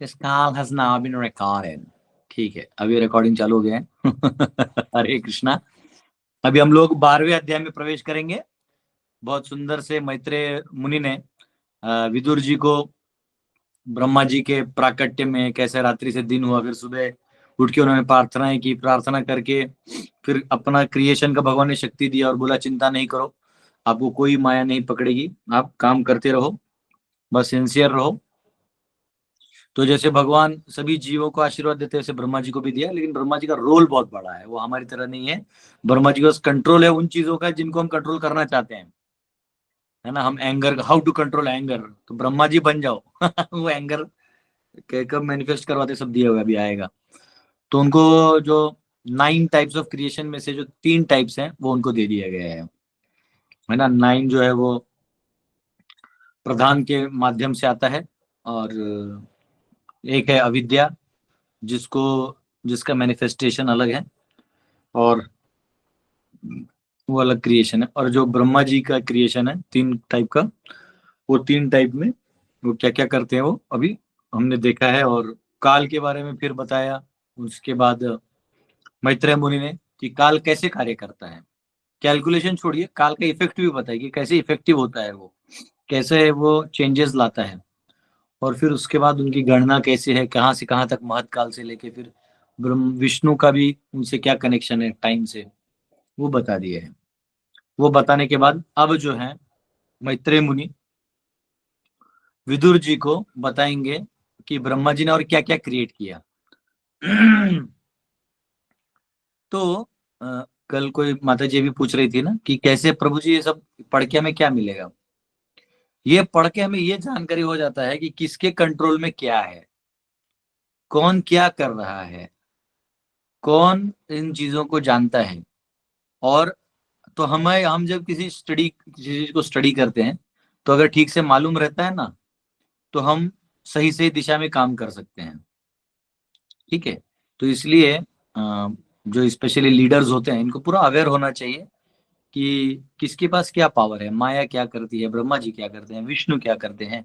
This call has now been recorded. ठीक है, अभी रिकॉर्डिंग चालू हो गया है। हरे कृष्णा। अभी हम लोग 12वें अध्याय में प्रवेश करेंगे। बहुत सुंदर से मैत्रेय मुनि ने विदुर जी को ब्रह्मा जी के प्राकट्य में कैसे रात्रि से दिन हुआ, फिर सुबह उठ के उन्होंने प्रार्थनाएं की, प्रार्थना करके फिर अपना क्रिएशन का भगवान ने शक्ति दिया और बोला चिंता नहीं करो, आपको कोई माया नहीं पकड़ेगी, आप काम करते रहो, बस सिंसियर रहो। तो जैसे भगवान सभी जीवों को आशीर्वाद देते हैं वैसे ब्रह्मा जी को भी दिया, लेकिन ब्रह्मा जी का रोल बहुत बड़ा है, वो हमारी तरह नहीं है। ब्रह्मा जी का कंट्रोल है उन चीजों का जिनको हम कंट्रोल करना चाहते हैं, है ना। हम anger, how to control anger, तो ब्रह्मा जी बन जाओ। वो एंगर कब मैनिफेस्ट करवाते सब दिया हुआ, अभी आएगा। तो उनको जो 9 टाइप्स ऑफ क्रिएशन में से जो 3 टाइप्स हैं वो उनको दे दिया गया है ना। 9 जो है वो प्रधान के माध्यम से आता है, और एक है अविद्या, जिसको जिसका मैनिफेस्टेशन अलग है, और वो अलग क्रिएशन है। और जो ब्रह्मा जी का क्रिएशन है 3 टाइप का, वो 3 टाइप में वो क्या क्या करते हैं वो अभी हमने देखा है, और काल के बारे में फिर बताया। उसके बाद मैत्रेय मुनि ने कि काल कैसे कार्य करता है, कैलकुलेशन छोड़िए, काल का इफेक्ट भी बताया कि कैसे इफेक्टिव होता है वो, कैसे वो चेंजेस लाता है। और फिर उसके बाद उनकी गणना कैसे है, कहाँ से कहाँ तक महत काल से लेके फिर ब्रह्म विष्णु का भी उनसे क्या कनेक्शन है टाइम से, वो बता दिए हैं। वो बताने के बाद अब जो है मैत्रेय मुनि विदुर जी को बताएंगे कि ब्रह्मा जी ने और क्या क्या क्रिएट किया। तो कल कोई माता जी भी पूछ रही थी ना कि कैसे प्रभु जी ये सब पढ़ के हमें क्या मिलेगा। ये पढ़ के हमें ये जानकारी हो जाता है कि किसके कंट्रोल में क्या है, कौन क्या कर रहा है, कौन इन चीजों को जानता है। और तो हम जब किसी चीज को स्टडी करते हैं, तो अगर ठीक से मालूम रहता है ना, तो हम सही सही दिशा में काम कर सकते हैं। ठीक है। तो इसलिए जो स्पेशली लीडर्स होते हैं इनको पूरा अवेयर होना चाहिए कि किसके पास क्या पावर है, माया क्या करती है, ब्रह्मा जी क्या करते हैं, विष्णु क्या करते हैं।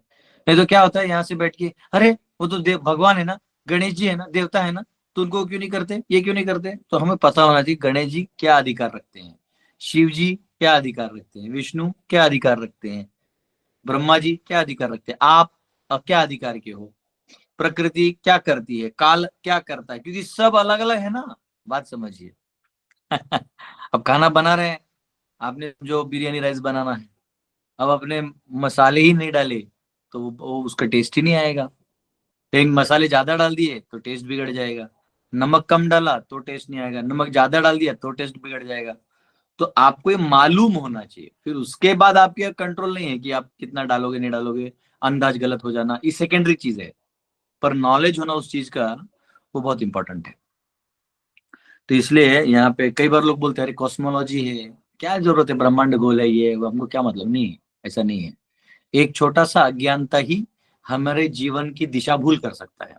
नहीं तो क्या होता है, यहाँ से बैठ के अरे वो तो देव भगवान है ना, गणेश जी है ना, देवता है ना, तो उनको क्यों नहीं करते, ये क्यों नहीं करते। तो हमें पता होना चाहिए गणेश जी क्या अधिकार रखते हैं, शिव जी क्या अधिकार रखते हैं, विष्णु क्या अधिकार रखते हैं, ब्रह्मा जी क्या अधिकार रखते हैं, आप क्या अधिकार के हो, प्रकृति क्या करती है, काल क्या करता है, क्योंकि सब अलग अलग है ना। बात समझिए। अब खाना बना रहे हैं, आपने जो बिरयानी राइस बनाना है, अब अपने मसाले ही नहीं डाले तो वो उसका टेस्ट ही नहीं आएगा। लेकिन मसाले ज्यादा डाल दिए तो टेस्ट बिगड़ जाएगा, नमक कम डाला तो टेस्ट नहीं आएगा, नमक ज्यादा डाल दिया तो टेस्ट बिगड़ जाएगा। तो आपको ये मालूम होना चाहिए, फिर उसके बाद आपके कंट्रोल नहीं है कि आप कितना डालोगे नहीं डालोगे, अंदाज गलत हो जाना ये सेकेंडरी चीज है, पर नॉलेज होना उस चीज का वो बहुत इंपॉर्टेंट है। तो इसलिए यहाँ पे कई बार लोग बोलते हैं अरे कॉस्मोलॉजी है, क्या जरूरत है, ब्रह्मांड गोल है, ये वो, हमको क्या मतलब, नहीं ऐसा नहीं है। एक छोटा सा अज्ञानता ही हमारे जीवन की दिशा भूल कर सकता है,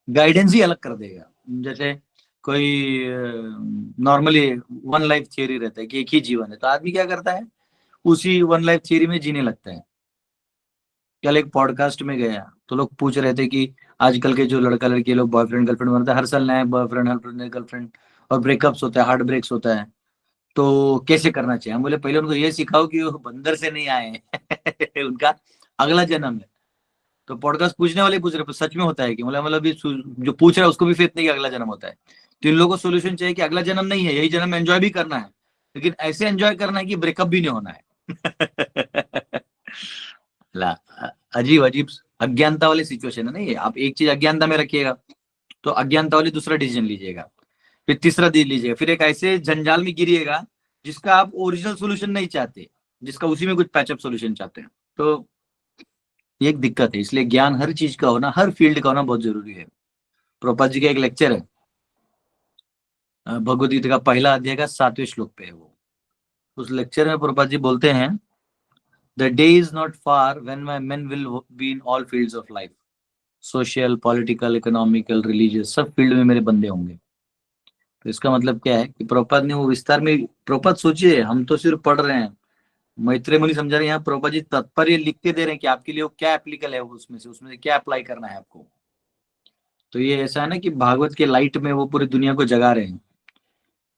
गाइडेंस ही अलग कर देगा। जैसे कोई नॉर्मली वन लाइफ थियरी रहता है कि एक ही जीवन है, तो आदमी क्या करता है, उसी वन लाइफ थियरी में जीने लगता है। कल एक पॉडकास्ट में गया तो लोग पूछ रहे थे कि आजकल के जो लड़का लड़की लोग बॉयफ्रेंड गर्लफ्रेंड बनते हैं, हर साल नया बॉयफ्रेंड हर गर्लफ्रेंड, और ब्रेकअप्स होता है, हार्ट ब्रेक्स होता है, तो कैसे करना चाहिए। हम बोले पहले उनको ये सिखाओ कि वो बंदर से नहीं आए हैं। उनका अगला जन्म है। तो पॉडकास्ट पूछने वाले पूछ रहे सच में होता है कि मतलब जो पूछ रहा है उसको भी फेथ नहीं कि अगला जन्म होता है। तो इन लोगों को सोल्यूशन चाहिए कि अगला जन्म नहीं है, यही जन्म एंजॉय भी करना है, लेकिन ऐसे एंजॉय करना है कि ब्रेकअप भी नहीं होना है। ला अजीब अजीब अज्ञानता वाली सिचुएशन है ना ये। आप एक चीज अज्ञानता में रखिएगा, तो अज्ञानता वाली दूसरा डिसीजन लीजिएगा, फिर तीसरा दे लीजिएगा, फिर एक ऐसे जंजाल में गिरिएगा जिसका आप ओरिजिनल सोल्यूशन नहीं चाहते, जिसका उसी में कुछ पैचअप सोल्यूशन चाहते हैं। तो ये एक दिक्कत है। इसलिए ज्ञान हर चीज का होना, हर फील्ड का होना बहुत जरूरी है। प्रभुपाद जी का एक लेक्चर है, भगवद गीता का पहला अध्याय का 7वें श्लोक पे है वो। उस लेक्चर में प्रभुपाद जी बोलते हैं, the day is not far when my men will be in all fields of life, social, political, economical, religious, सब फील्ड में मेरे बंदे होंगे। तो इसका मतलब क्या है कि प्रभुपाद ने वो विस्तार में, प्रभुपाद सोचिए हम तो सिर्फ पढ़ रहे हैं, मैत्रेय मुनि समझा रहे हैं, यहाँ प्रभुपाद जी तात्पर्य लिख के दे रहे हैं कि आपके लिए वो क्या एप्लीकल है, उसमें से क्या अप्लाई करना है आपको। तो ये ऐसा है ना कि भागवत के लाइट में वो पूरी दुनिया को जगा रहे हैं।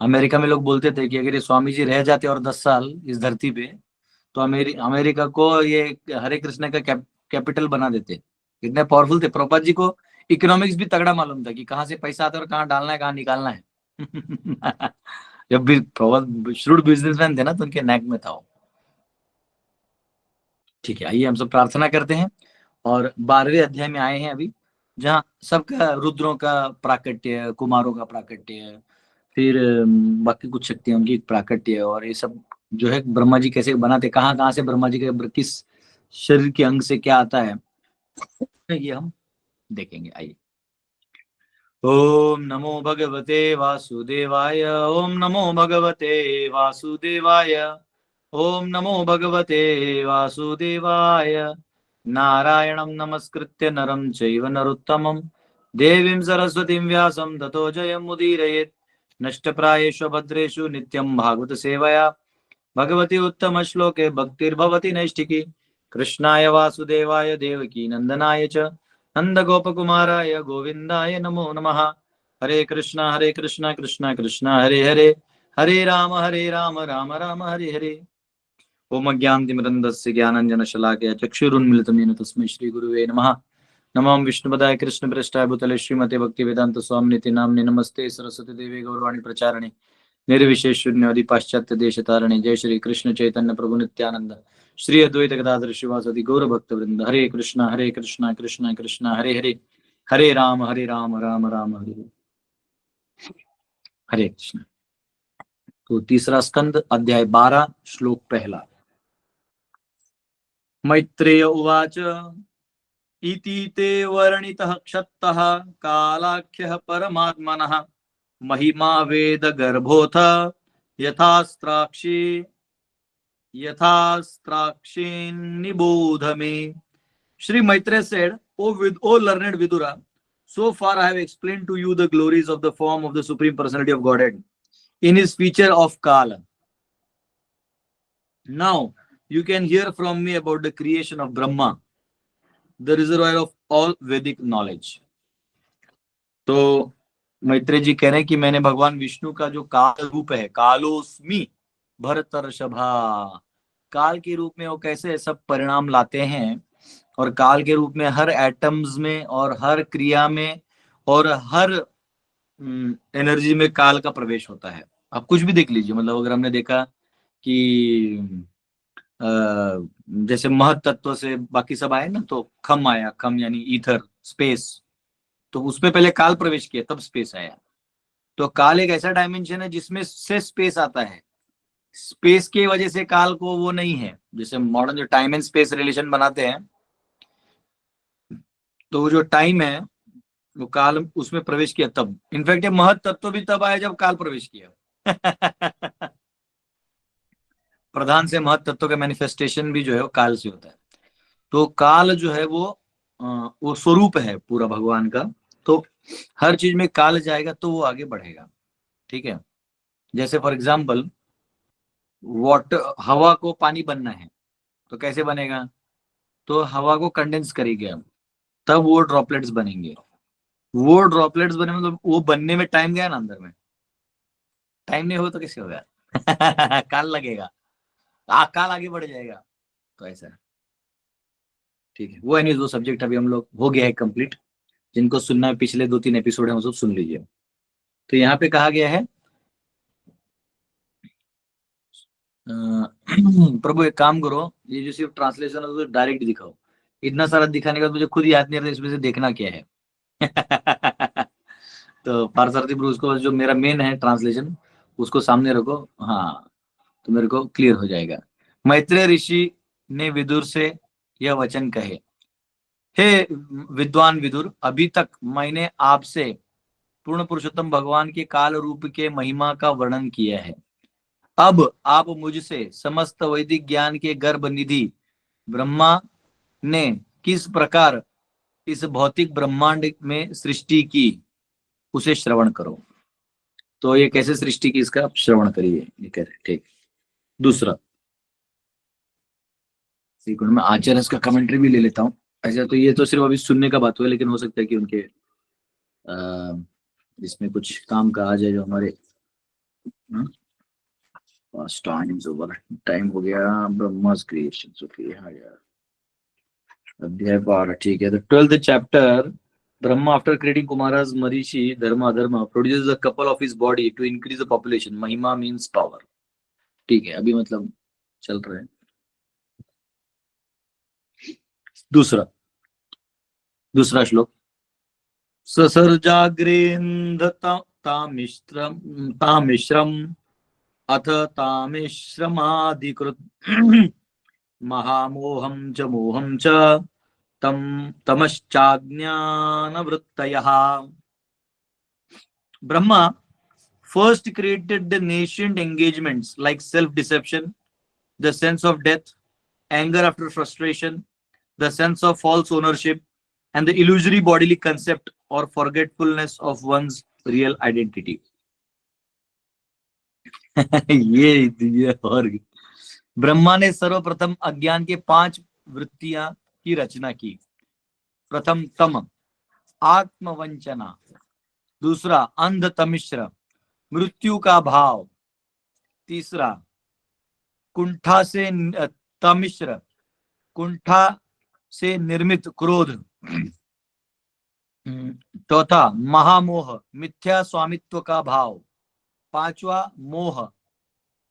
अमेरिका में लोग बोलते थे कि अगर ये स्वामी जी रह जाते और 10 साल इस धरती पे, तो अमेरिका को ये हरे कृष्ण का कैपिटल बना देते। इतने पावरफुल थे प्रभुपाद जी को। इकोनॉमिक्स भी तगड़ा मालूम था कि कहाँ से पैसा आता है और कहाँ डालना है, कहाँ निकालना है। जब भी प्रभुपाद श्रूड बिजनेसमैन थे ना, तो उनके नेक में था वो। ठीक है, आइए हम सब प्रार्थना करते हैं और 12वें अध्याय में आए हैं अभी, जहाँ सबका रुद्रों का प्राकट्य, कुमारों का प्राकट्य, फिर बाकी कुछ शक्तियों की प्राकट्य, और ये सब जो है ब्रह्मा जी कैसे बनाते, कहाँ कहाँ से ब्रह्मा जी के किस शरीर के अंग से क्या आता है, ये हम देखेंगे। आइए। ओम नमो भगवते वासुदेवाय, ओम नमो भगवते वासुदेवाय, ओम नमो भगवते वासुदेवाय। नारायणं नमस्कृत्य नरं चैव नरोत्तमं, देवीं सरस्वतीं व्यासं ततो जयमुदीरयेत्। नष्टप्रायेषु भद्रेषु नित्यं भागवत सेवया भगवती उत्तम श्लोके भक्तिर्भवति नैष्ठिकी। कृष्णाय वासुदेवाय देवकी नंदनाय च नंदगोपकुमाराय गोविंदाय नमो नमः। हरे कृष्णा कृष्णा कृष्णा हरे हरे, हरे राम राम राम हरे हरे। ओम अज्ञानतिमिरन्धस्य ज्ञानाञ्जनशलाकया चक्षुरुन्मिलितं येन तस्मै श्रीगुरुवे नमः। नमः विष्णुपदाय कृष्णप्रेष्ठाय भूतले श्रीमते भक्तिवेदांत स्वामिनिति नाम्ने। नमस्ते सरस्वती देवी गौरवाणी प्रचारणे निर्विशेष शून्यवादी पाश्चात्य देश तारणे। जय श्री कृष्ण चैतन्य प्रभु नित्यानंद, श्री अद्वैत गदाधर श्रीवासदि गौर भक्त वृंद। हरे कृष्णा कृष्णा कृष्णा हरे हरे, हरे राम राम राम हरे हरे। हरे कृष्ण। तो तीसरा स्कंद अध्याय 12 श्लोक पहला। मैत्रेय उवाच इति ते वर्णितः क्षत्तः कालाख्यः परमात्मनः महिमा वेद गर्भोथ यथास्त्राक्षी निबोध में। Shri Maitreya said, O learned Vidura, so far I have explained to you the glories of the form of the Supreme Personality of Godhead in his feature of Kala. Now you can hear from me about the creation of Brahma, the reservoir of all Vedic knowledge. तो मैत्रेय जी कह रहे हैं कि मैंने भगवान विष्णु का जो काल रूप है, कालोस्मि भरतर्षभा, काल के रूप में वो कैसे सब परिणाम लाते हैं, और काल के रूप में हर एटम्स में और हर क्रिया में और हर एनर्जी में काल का प्रवेश होता है। आप कुछ भी देख लीजिए, मतलब अगर हमने देखा कि जैसे महत तत्व से बाकी सब आए ना, तो खम आया, खम यानी ईथर स्पेस, तो उसमें पहले काल प्रवेश किया तब स्पेस आया। तो काल एक ऐसा डायमेंशन है जिसमें से स्पेस आता है। स्पेस की वजह से काल को वो नहीं है। जैसे मॉडर्न जो टाइम एंड स्पेस रिलेशन बनाते हैं, तो वो जो टाइम है वो काल उसमें प्रवेश किया तब। इनफैक्ट ये महत तत्व भी तब आया जब काल प्रवेश किया। प्रधान से महत तत्व का मैनिफेस्टेशन भी जो है वो काल से होता है। तो काल जो है वो स्वरूप है पूरा भगवान का। तो हर चीज में काल जाएगा तो वो आगे बढ़ेगा। ठीक है। जैसे फॉर एग्जाम्पल वाटर, हवा को पानी बनना है तो कैसे बनेगा, तो हवा को कंडेंस करेंगे हम, तब वो ड्रॉपलेट्स बनेंगे। वो ड्रॉपलेट्स बने मतलब वो बनने में टाइम गया ना, अंदर में टाइम नहीं होगा तो कैसे होगा। काल लगेगा, काल आगे बढ़ जाएगा। तो ऐसा है। ठीक है, वो एनीज वो सब्जेक्ट अभी हम लोग हो गया है कंप्लीट। जिनको सुनना है पिछले 2-3 एपिसोड है वो सब सुन लीजिए। तो यहाँ पे कहा गया है प्रभु एक काम करो, ये जो सिर्फ ट्रांसलेशन है उसको डायरेक्ट दिखाओ। इतना सारा दिखाने के बाद मुझे खुद याद नहीं रहता इसमें से देखना क्या है। तो पारसारथी प्रभु उसको जो मेरा मेन है ट्रांसलेशन उसको सामने रखो। हाँ, तो मेरे को क्लियर हो जाएगा। मैत्रेय ऋषि ने विदुर से यह वचन कहे, हे विद्वान विदुर, अभी तक मैंने आपसे पूर्ण पुरुषोत्तम भगवान के काल रूप के महिमा का वर्णन किया है। अब आप मुझसे समस्त वैदिक ज्ञान के गर्भ निधि ब्रह्मा ने किस प्रकार इस भौतिक ब्रह्मांड में सृष्टि की उसे श्रवण करो। तो ये कैसे सृष्टि की इसका श्रवण करिए, ये कह रहे। ठीक। दूसरा सेकंड में आचार्य का कमेंट्री भी ले लेता हूँ। ऐसा तो ये तो सिर्फ अभी सुनने का बात हुआ, लेकिन हो सकता है कि उनके इसमें कुछ काम का आ जाए जो हमारे टाइम हो गया। ब्रह्मास क्रिएशन, ओके हाँ यार, अध्याय 12 ठीक है। तो 12th chapter, Brahma after creating Kumaras Marichi Dharma Adharma produces a couple of his body to increase the population, mahima means power. ठीक है, अभी मतलब चल रहे हैं। दूसरा दूसरा श्लोक, ससर्जाग्रेन्धतामिश्रम तामिश्रम अथ तामिश्रमाधिकृत महामोहं च मोहं च तम तमश्चाज्ञानवृत्तयः। Brahma first created the nascent engagements like self-deception, the sense of death, anger after frustration, the sense of false ownership, and the illusory bodily concept or forgetfulness of one's real identity. ये और ब्रह्मा ने सर्वप्रथम अज्ञान के 5 वृत्तियां की रचना की। प्रथम तम, आत्मवंचना। दूसरा अंधतमिश्र, मृत्यु का भाव। तीसरा कुंठा से तमिश्र, कुंठा से निर्मित क्रोध। चौथा महामोह, मिथ्या स्वामित्व का भाव। पांचवा मोह,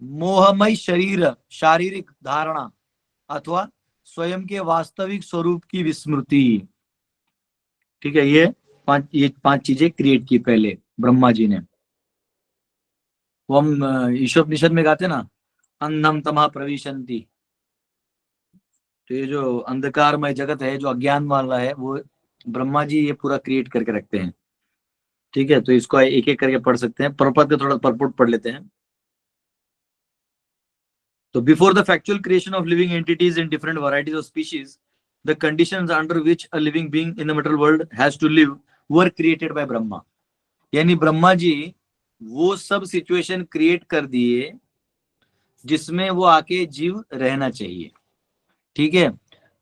मोहमय शरीर, शारीरिक धारणा अथवा स्वयं के वास्तविक स्वरूप की विस्मृति। ठीक है, ये पांच चीजें क्रिएट की पहले ब्रह्मा जी ने। वो हम ईशोपनिषद में गाते ना, अंधम तमः प्रविशन्ति। तो ये जो अंधकारमय जगत है, जो अज्ञान वाला है, वो ब्रह्मा जी ये पूरा क्रिएट करके रखते हैं। ठीक है, तो इसको एक एक करके पढ़ सकते हैं। प्रपद का थोड़ा परपुट पढ़ लेते हैं। तो before the factual creation of living entities in different varieties of species, the conditions under which a living being in the material world has to live were created by Brahma. यानी ब्रह्मा जी वो सब सिचुएशन क्रिएट कर दिए जिसमें वो आके जीव रहना चाहिए। ठीक है,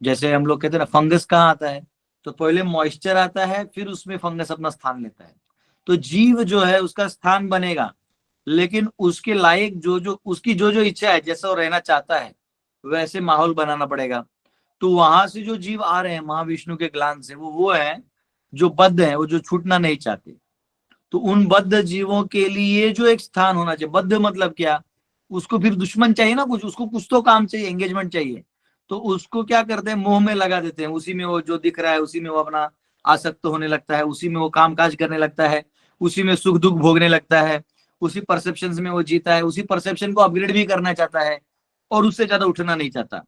जैसे हम लोग कहते हैं ना, फंगस कहाँ आता है, तो पहले मॉइस्चर आता है, फिर उसमें फंगस अपना स्थान लेता है। तो जीव जो है उसका स्थान बनेगा, लेकिन उसके लायक जो जो उसकी जो जो इच्छा है, जैसा वो रहना चाहता है वैसे माहौल बनाना पड़ेगा। तो वहां से जो जीव आ रहे हैं महाविष्णु के ग्लान से, वो है जो बद्ध है, वो जो छूटना नहीं चाहते। तो उन बद्ध जीवों के लिए जो एक स्थान होना चाहिए। बद्ध मतलब क्या, उसको फिर दुश्मन चाहिए ना, कुछ उसको कुछ तो काम चाहिए, एंगेजमेंट चाहिए। तो उसको क्या करते हैं, मोह में लगा देते हैं, उसी में वो जो दिख रहा है उसी में वो अपना आसक्त होने लगता है, उसी में वो काम काज करने लगता है, उसी में सुख दुख भोगने लगता है, उसी परसेप्शन में वो जीता है, उसी परसेप्शन को अपग्रेड भी करना चाहता है और उससे ज्यादा उठना नहीं चाहता।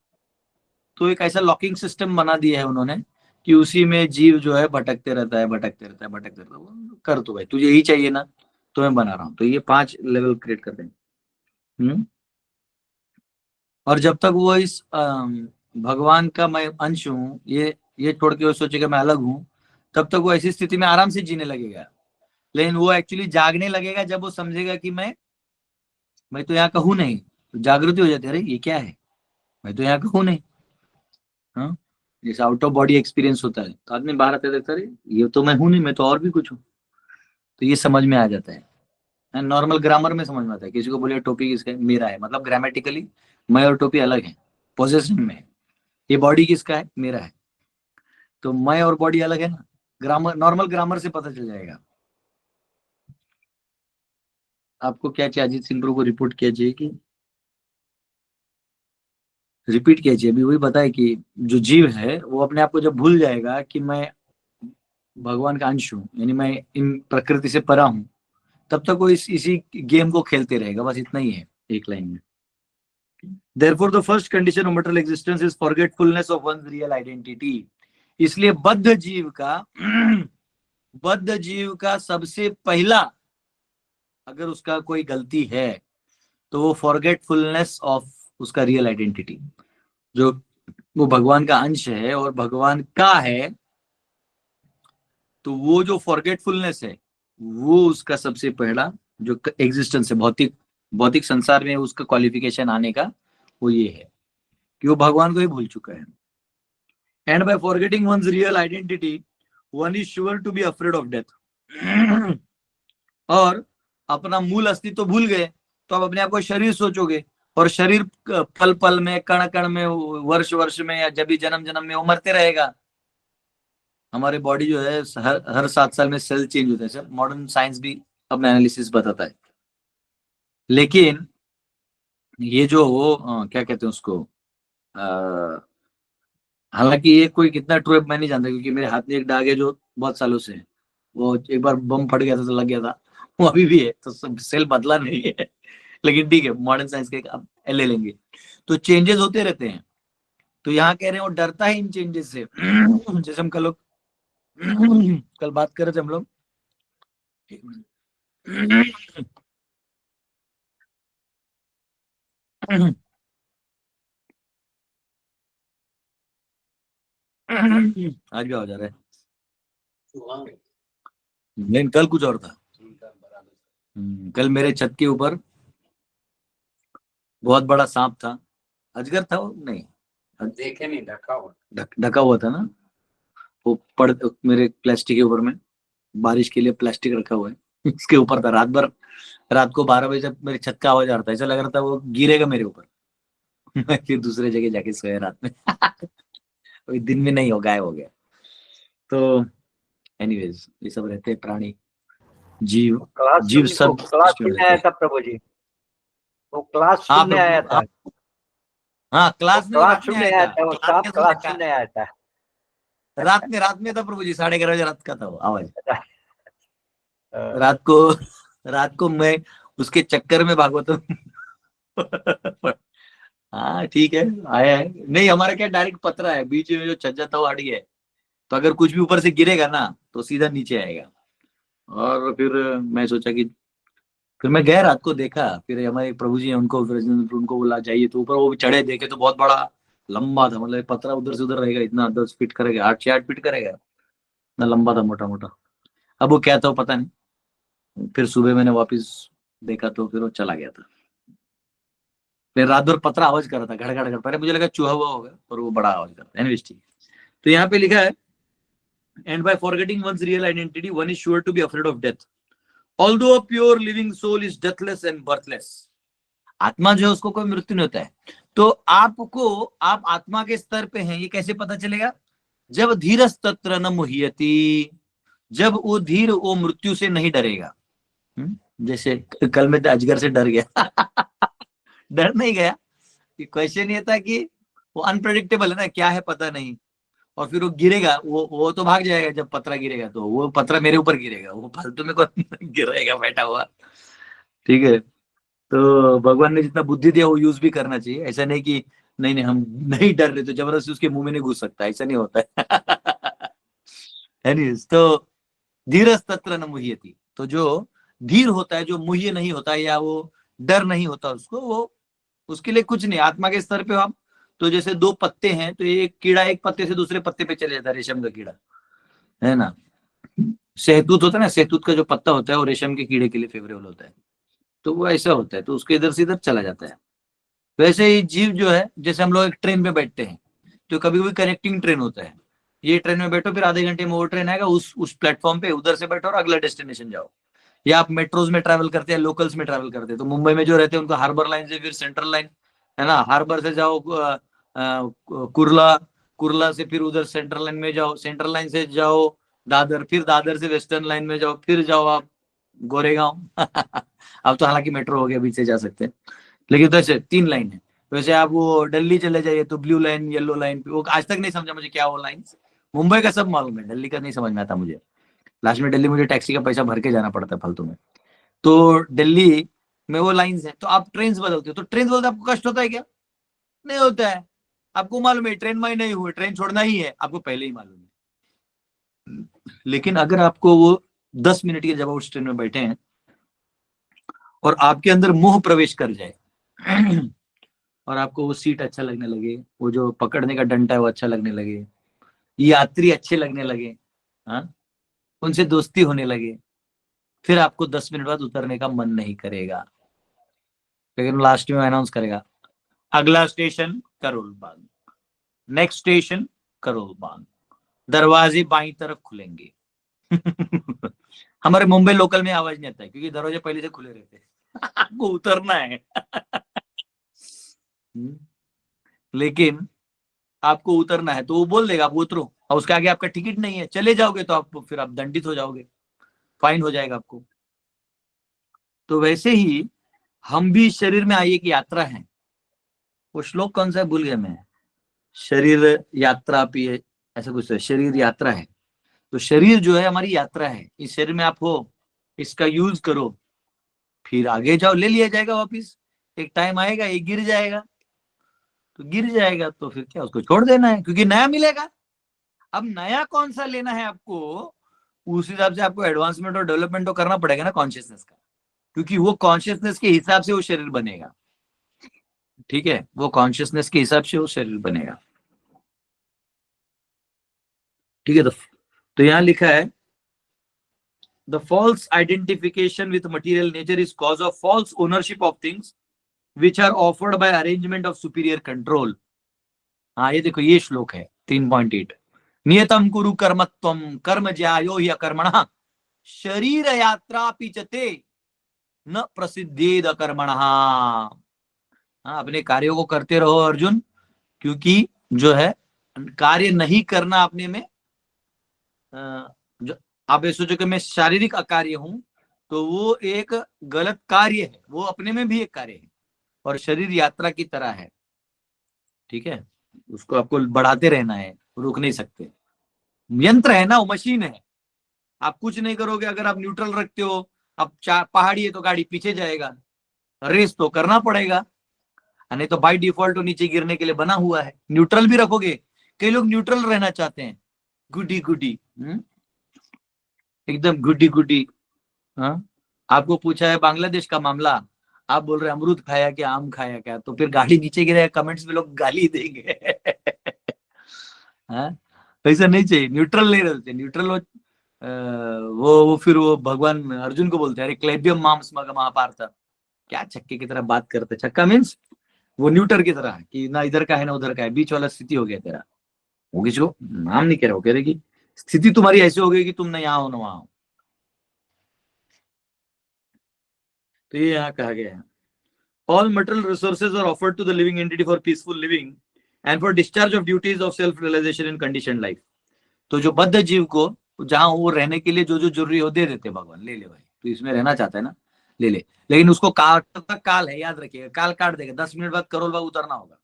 तो एक ऐसा लॉकिंग सिस्टम बना दिया है उन्होंने कि उसी में जीव जो है भटकते रहता है, भटकते रहता है, भटकते रहता है। कर तो भाई, तुझे यही चाहिए ना, तो मैं बना रहा हूँ। तो ये 5 लेवल क्रिएट करते हैं। और जब तक वो इस भगवान का मैं अंश हूँ, ये छोड़ के वो सोचेगा मैं अलग हूँ, तब तक वो ऐसी स्थिति में आराम से जीने लगेगा। लेकिन वो एक्चुअली जागने लगेगा जब वो समझेगा कि मैं तो यहाँ का हूँ नहीं। तो जागृति हो जाती है, अरे ये क्या है, मैं तो यहाँ का हूँ नहीं। हाँ, जैसे आउट ऑफ बॉडी एक्सपीरियंस होता है, तो आदमी बाहर आते देखता है, ये तो मैं हूँ नहीं, मैं तो और भी कुछ हूँ। तो ये समझ में आ जाता है। नॉर्मल ग्रामर में समझ में आता है। किसी को बोले टोपी किसका है, मेरा है, मतलब ग्रामेटिकली मैं और टोपी अलग है, पोजेशन में है। ये बॉडी किसका है, मेरा है। तो मैं और बॉडी अलग है ना, ग्रामर, नॉर्मल ग्रामर से पता चल जाएगा। आपको क्या चाहिए, अजीत सिंह प्रो को रिपोर्ट किया चाहिए कि रिपीट किया चाहिए? अभी वही बताए कि जो जीव है वो अपने आप को जब भूल जाएगा कि मैं भगवान का अंश हूँ, यानी मैं इन प्रकृति से परा हूँ, तब तक वो इसी गेम को खेलते रहेगा। बस इतना ही है एक लाइन में। Therefore, the first condition of material existence is forgetfulness of one's real identity. इसलिए बद्ध जीव का सबसे पहला, अगर उसका कोई गलती है, तो वो फॉरगेटफुलनेस ऑफ उसका रियल आइडेंटिटी। जो वो भगवान का अंश है और भगवान का है, तो वो जो फॉरगेटफुलनेस है, वो उसका सबसे पहला जो एग्जिस्टेंस है, भौतिक भौतिक संसार में उसका क्वालिफिकेशन आने का, वो ये है कि वो भगवान को ही भूल चुका है। And by forgetting one's real identity, one is sure to be afraid of death. और अपना मूल अस्तित्व तो भूल गए, तो आप अपने आप को शरीर सोचोगे, और शरीर पल पल में, कण कण में, वर्ष वर्ष में, या जब भी जन्म जन्म में वो मरते रहेगा। हमारे बॉडी जो है हर 7 साल में सेल चेंज होता है सर, मॉडर्न साइंस भी अपना एनालिसिस बताता है। लेकिन ये जो वो क्या कहते हैं उसको, हालांकि ये कोई कितना ट्रू है मैं नहीं जानता, क्योंकि मेरे हाथ में एक दाग है जो बहुत सालों से है। वो एक बार बम फट गया था तो लग गया था, वो अभी भी है, तो सेल बदला नहीं है। लेकिन ठीक है, मॉडर्न साइंस के अब ले लेंगे, तो चेंजेस होते रहते हैं। तो यहाँ कह रहे हैं वो डरता है इन चेंजेस से। जैसे हम कल बात कर रहे थे हम लोग। आज भी आ जा रहा है, लेकिन कल कुछ और था। कल मेरे छत के ऊपर बहुत बड़ा सांप था। अजगर था वो, नहीं देखे नहीं, ढका हुआ, ढका हुआ था ना। वो पड़ मेरे प्लास्टिक के ऊपर में, बारिश के लिए प्लास्टिक रखा हुआ है, उसके ऊपर था रात भर। रात को 12 बजे जब मेरी छत का आवाज आ रहा था, ऐसा लग रहा था वो गिरेगा मेरे ऊपर। मैं फिर दूसरे जगह जाके सोया रात में। कोई दिन में नहीं हो, गायब हो गया। तो एनीवेज, ये सब रहते हैं प्राणी, जीव, जीव सब क्लास सृष्टि में सुनने रहते आया हैं। था प्रभु जी, वो क्लास हाँ सुनने आया प्रभु, था, हाँ वो क्लास नहीं, क्लास रात में सुनने आया आया था, था, वो क्लास सांप कैसे क्लास देखा? सुनने आया था। रात में था प्रभु जी, 11:30 बजे रात का था वो आवाज। अ, रात को, रात को मैं उसके चक्कर में भागवत। हाँ ठीक है, आया है। नहीं, हमारा क्या डायरेक्ट पतरा है, बीच में जो छज्जा था वो हट गया है, तो अगर कुछ भी ऊपर से गिरेगा ना तो सीधा नीचे आएगा। और फिर मैं सोचा कि, फिर मैं गया रात को देखा, फिर हमारे प्रभु जी हैं, फिर उनको बोला जाइए, तो ऊपर वो भी चढ़े, देखे तो बहुत बड़ा लंबा था, मतलब पतरा उधर से उधर रहेगा इतना, 10 फीट करेगा, 8 से 8 फीट करेगा, इतना लंबा था, मोटा मोटा। अब वो क्या था वो पता नहीं। फिर सुबह मैंने वापस देखा तो फिर वो चला गया था। फिर रात भर पतरा आवाज कर रहा था, घड़ घड़ घड़, पहले मुझे लगा चूहा हुआ होगा, और वो बड़ा आवाज कर रहा था। एनीवेज ठीक है। तो यहाँ पे लिखा है, and by forgetting one's real identity one is sure to be afraid of death, although a pure living soul is deathless and birthless. आत्मा जो है उसको कोई मृत्यु नहीं होता है। तो आपको, आप आत्मा के स्तर पे हैं, ये कैसे पता चलेगा? जब धीरस तत्र न मुह्यति, जब वो धीर, वो मृत्यु से नहीं डरेगा। जैसे कल मैं तो अजगर से डर गया। डर नहीं गया, क्वेश्चन ये था कि वो अनप्रेडिक्टेबल है ना, क्या है पता नहीं। और फिर वो गिरेगा, वो तो भाग जाएगा, जब पतरा गिरेगा तो वो पतरा मेरे ऊपर गिरेगा, वो फालतू में कौन गिरेगा बैठा हुआ। ठीक है, तो भगवान ने जितना बुद्धि दिया वो यूज भी करना चाहिए। ऐसा नहीं कि नहीं नहीं हम नहीं डर रहे तो जबरदस्ती उसके मुंह में नहीं घुस सकता, ऐसा नहीं होता है। Anyways, तो धीरज तत्र न मुह्यति, तो जो धीर होता है, जो मुह्य नहीं होता, या वो डर नहीं होता उसको, वो उसके लिए कुछ नहीं। आत्मा के स्तर पे हम, तो जैसे 2 पत्ते हैं, तो एक कीड़ा एक पत्ते से दूसरे पत्ते पे चले जाता है, रेशम का कीड़ा, है ना। शहतूत होता है ना, शहतूत का जो पत्ता होता है वो रेशम के कीड़े के लिए फेवरेबल होता है, तो वो ऐसा होता है, तो उसके इधर से इधर चला जाता है। वैसे ही जीव जो है, जैसे हम लोग एक ट्रेन में बैठते हैं, तो कभी कभी कनेक्टिंग ट्रेन होता है, ये ट्रेन में बैठो, फिर आधे घंटे में वो ट्रेन आएगा, उस प्लेटफॉर्म पे उधर से बैठो और अगला डेस्टिनेशन जाओ। या आप मेट्रोज में ट्रैवल करते हैं, लोकल्स में ट्रैवल करते हैं, तो मुंबई में जो रहते हैं उनको हार्बर लाइन से फिर सेंट्रल लाइन, है ना, हार्बर से जाओ कुर्ला, कुर्ला से फिर उधर सेंट्रल लाइन में जाओ, सेंट्रल लाइन से जाओ दादर, फिर दादर से वेस्टर्न लाइन में जाओ, फिर जाओ आप गोरेगांव। अब तो हालांकि मेट्रो हो गया, बीच से जा सकते हैं, लेकिन तो ऐसे 3 लाइन है। वैसे आप वो दिल्ली चले जाइए तो ब्लू लाइन, येलो लाइन, वो आज तक नहीं समझा मुझे क्या वो लाइन। मुंबई का सब मालूम है, दिल्ली का नहीं समझ में आता मुझे। लास्ट में दिल्ली मुझे टैक्सी का पैसा भर के जाना पड़ता है फालतू में। तो दिल्ली में वो लाइंस है, तो आप ट्रेन बदलते हो, तो ट्रेन बदलते आपको कष्ट होता है क्या? नहीं होता है। आपको मालूम है ट्रेन में नहीं हुए, ट्रेन छोड़ना ही है, आपको पहले ही मालूम है। लेकिन अगर आपको वो 10 मिनट के जब उस ट्रेन में बैठे हैं और आपके अंदर मोह प्रवेश कर जाए, और आपको वो सीट अच्छा लगने लगे, वो जो पकड़ने का डंडा है वो अच्छा लगने लगे, यात्री अच्छे लगने लगे, हाँ, उनसे दोस्ती होने लगे, फिर आपको 10 मिनट बाद उतरने का मन नहीं करेगा। लेकिन लास्ट में अनाउंस करेगा, अगला station Karol Bagh, next station Karol Bagh, दरवाजे बाई तरफ खुलेंगे। हमारे मुंबई लोकल में आवाज नहीं आता है क्योंकि दरवाजे पहले से खुले रहते हैं। आपको उतरना है। लेकिन आपको उतरना है तो वो बोल देगा आप उतरो, और उसके आगे आपका टिकट नहीं है, चले जाओगे तो आप फिर आप दंडित हो जाओगे, फाइन हो जाएगा आपको। तो वैसे ही हम भी शरीर में आई एक यात्रा है। वो श्लोक कौन सा है भूल गया मैं, शरीर यात्रा पिए, ऐसा कुछ है, शरीर यात्रा है। तो शरीर जो है हमारी यात्रा है, इस शरीर में आप हो, इसका यूज करो, फिर आगे जाओ, ले लिया जाएगा वापिस। एक टाइम आएगा ये गिर जाएगा, तो गिर जाएगा तो फिर क्या, उसको छोड़ देना है क्योंकि नया मिलेगा। अब नया कौन सा लेना है आपको, उस हिसाब से आपको एडवांसमेंट और डेवलपमेंट तो करना पड़ेगा ना कॉन्शियसनेस का, क्योंकि वो कॉन्शियसनेस के हिसाब से वो शरीर बनेगा। ठीक है, वो कॉन्शियसनेस के हिसाब से वो शरीर बनेगा। ठीक है, तो यहां लिखा है the false identification with material nature is cause of false ownership of things which are offered by arrangement of superior control. हाँ ये देखो ये श्लोक है 3.8, नियतम कुरु कर्मत्वम कर्म ज्यायो हि अकर्मणः शरीर यात्रा पिचते न प्रसिद्धेद कर्मणः। हाँ, अपने कार्यों को करते रहो अर्जुन, क्योंकि जो है कार्य नहीं करना अपने में, जो आप ये सोचो कि मैं शारीरिक अकार्य हूं, तो वो एक गलत कार्य है, वो अपने में भी एक कार्य है, और शरीर यात्रा की तरह है। ठीक है, उसको आपको बढ़ाते रहना है, रोक नहीं सकते। यंत्र है ना, वो मशीन है, आप कुछ नहीं करोगे। अगर आप न्यूट्रल रखते हो, अब पहाड़ी है तो गाड़ी पीछे जाएगा, रेस तो करना पड़ेगा, नहीं तो बाय डिफॉल्ट तो नीचे गिरने के लिए बना हुआ है। न्यूट्रल भी रखोगे, कई लोग न्यूट्रल रहना चाहते हैं, गुडी गुडी, एकदम गुडी गुडी। हाँ, आपको पूछा है बांग्लादेश का मामला, आप बोल रहे हैं अमरूद खाया क्या, आम खाया क्या, तो फिर गाड़ी नीचे गिरेगा, कमेंट्स में लोग गाली देंगे। हाँ, ऐसा नहीं चाहिए, न्यूट्रल नहीं रहते, न्यूट्रल वो फिर वो भगवान अर्जुन को बोलते हैं अरे क्लेबियम माम स्मग महापार्थ, क्या छक्के की तरह बात करते, छक्का मीन्स वो न्यूटर की तरह कि ना इधर का है ना उधर का है, बीच वाला स्थिति हो गया तेरा। वो किसी को नाम नहीं कह रहा, वो कह रहे कि स्थिति तुम्हारी ऐसी हो गई कि तुम ना यहाँ हो ना वहां हो। तो ये यहाँ कहा गया है all material resources are offered to the living entity for peaceful living and for discharge of duties of self realization in conditioned life। तो जो बद्ध जीव को जहां वो रहने के लिए जो जो जरूरी हो दे देते भगवान, ले ले भाई, तो इसमें रहना चाहता है ना, ले ले। लेकिन उसको काट का काल है, याद रखिएगा, काल काट देगा, 10 मिनट बाद करोल बाद उतरना होगा,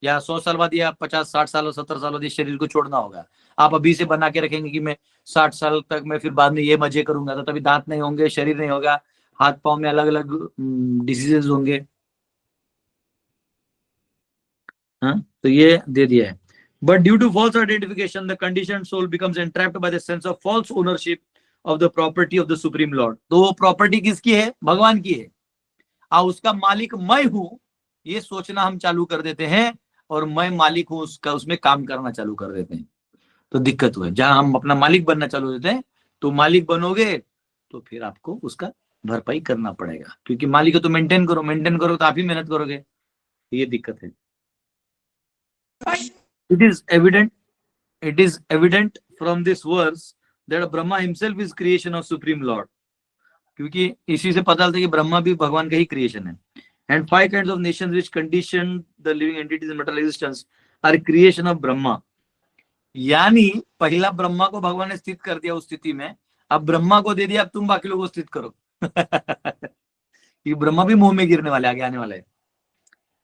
या 100 साल बाद, या 50-60 साल और 70 साल बाद इस शरीर को छोड़ना होगा। आप अभी से बना के रखेंगे कि मैं 60 साल तक मैं फिर बाद में ये मजे करूंगा, तो तभी दांत नहीं होंगे, शरीर नहीं होगा, हाथ पांव में अलग अलग डिसीजेज होंगे। हाँ, तो ये दे दिया है। But due to false identification the condition soul becomes entrapped by the sense of false ownership of the property of the supreme lord. तो वो प्रॉपर्टी किसकी है, भगवान की है, उसका मालिक मैं हूं, ये सोचना हम चालू कर देते हैं, और मैं मालिक हूं उसका, उसमें काम करना चालू कर देते हैं। तो दिक्कत हुआ, जहां हम अपना मालिक बनना चालू देते हैं, तो मालिक बनोगे तो फिर आपको उसका भरपाई करना पड़ेगा, क्योंकि मालिक को तो मेंटेन करो, मेंटेन करो तो आप ही मेहनत करोगे, ये दिक्कत है। It is evident, it is evident from this verse that Brahma himself is creation of Supreme Lord। क्योंकि इसी से पता चलता है कि ब्रह्मा भी भगवान का ही क्रिएशन है। And 5 kinds of nations which condition the living entities in material existence are creation of Brahma। यानी पहला ब्रह्मा को भगवान ने स्थित कर दिया उस स्थिति में, अब ब्रह्मा को दे दिया, अब तुम बाकी लोगों को स्थित करो। ये ब्रह्मा भी मुंह में गिरने वाले, आगे आने वाले है।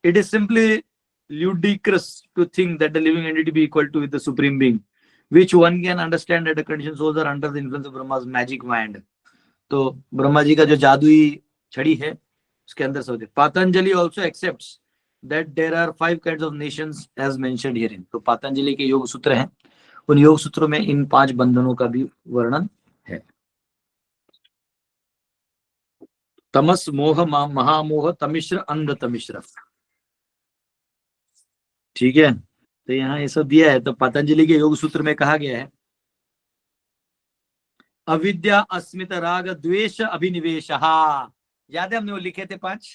It is simply ludicrous to think that the living entity be equal to with the supreme being, which one can understand that the conditioned souls are under the influence of Brahma's magic wand। तो ब्रह्मा जी का जो जादुई छड़ी है उसके अंदर से होते। Patanjali also accepts that there are 5 kinds of nations as mentioned herein। तो पातंजलि के योग सूत्र हैं, उन योग सूत्रों में इन 5 बंधनों का भी वर्णन है। तमस मोह महामोह तमिश्र अंध तमिश्र। ठीक है, तो यहाँ ये सब दिया है। तो पतंजलि के योग सूत्र में कहा गया है अविद्या अस्मित राग द्वेष अभिनिवेश। याद है हमने वो लिखे थे 5,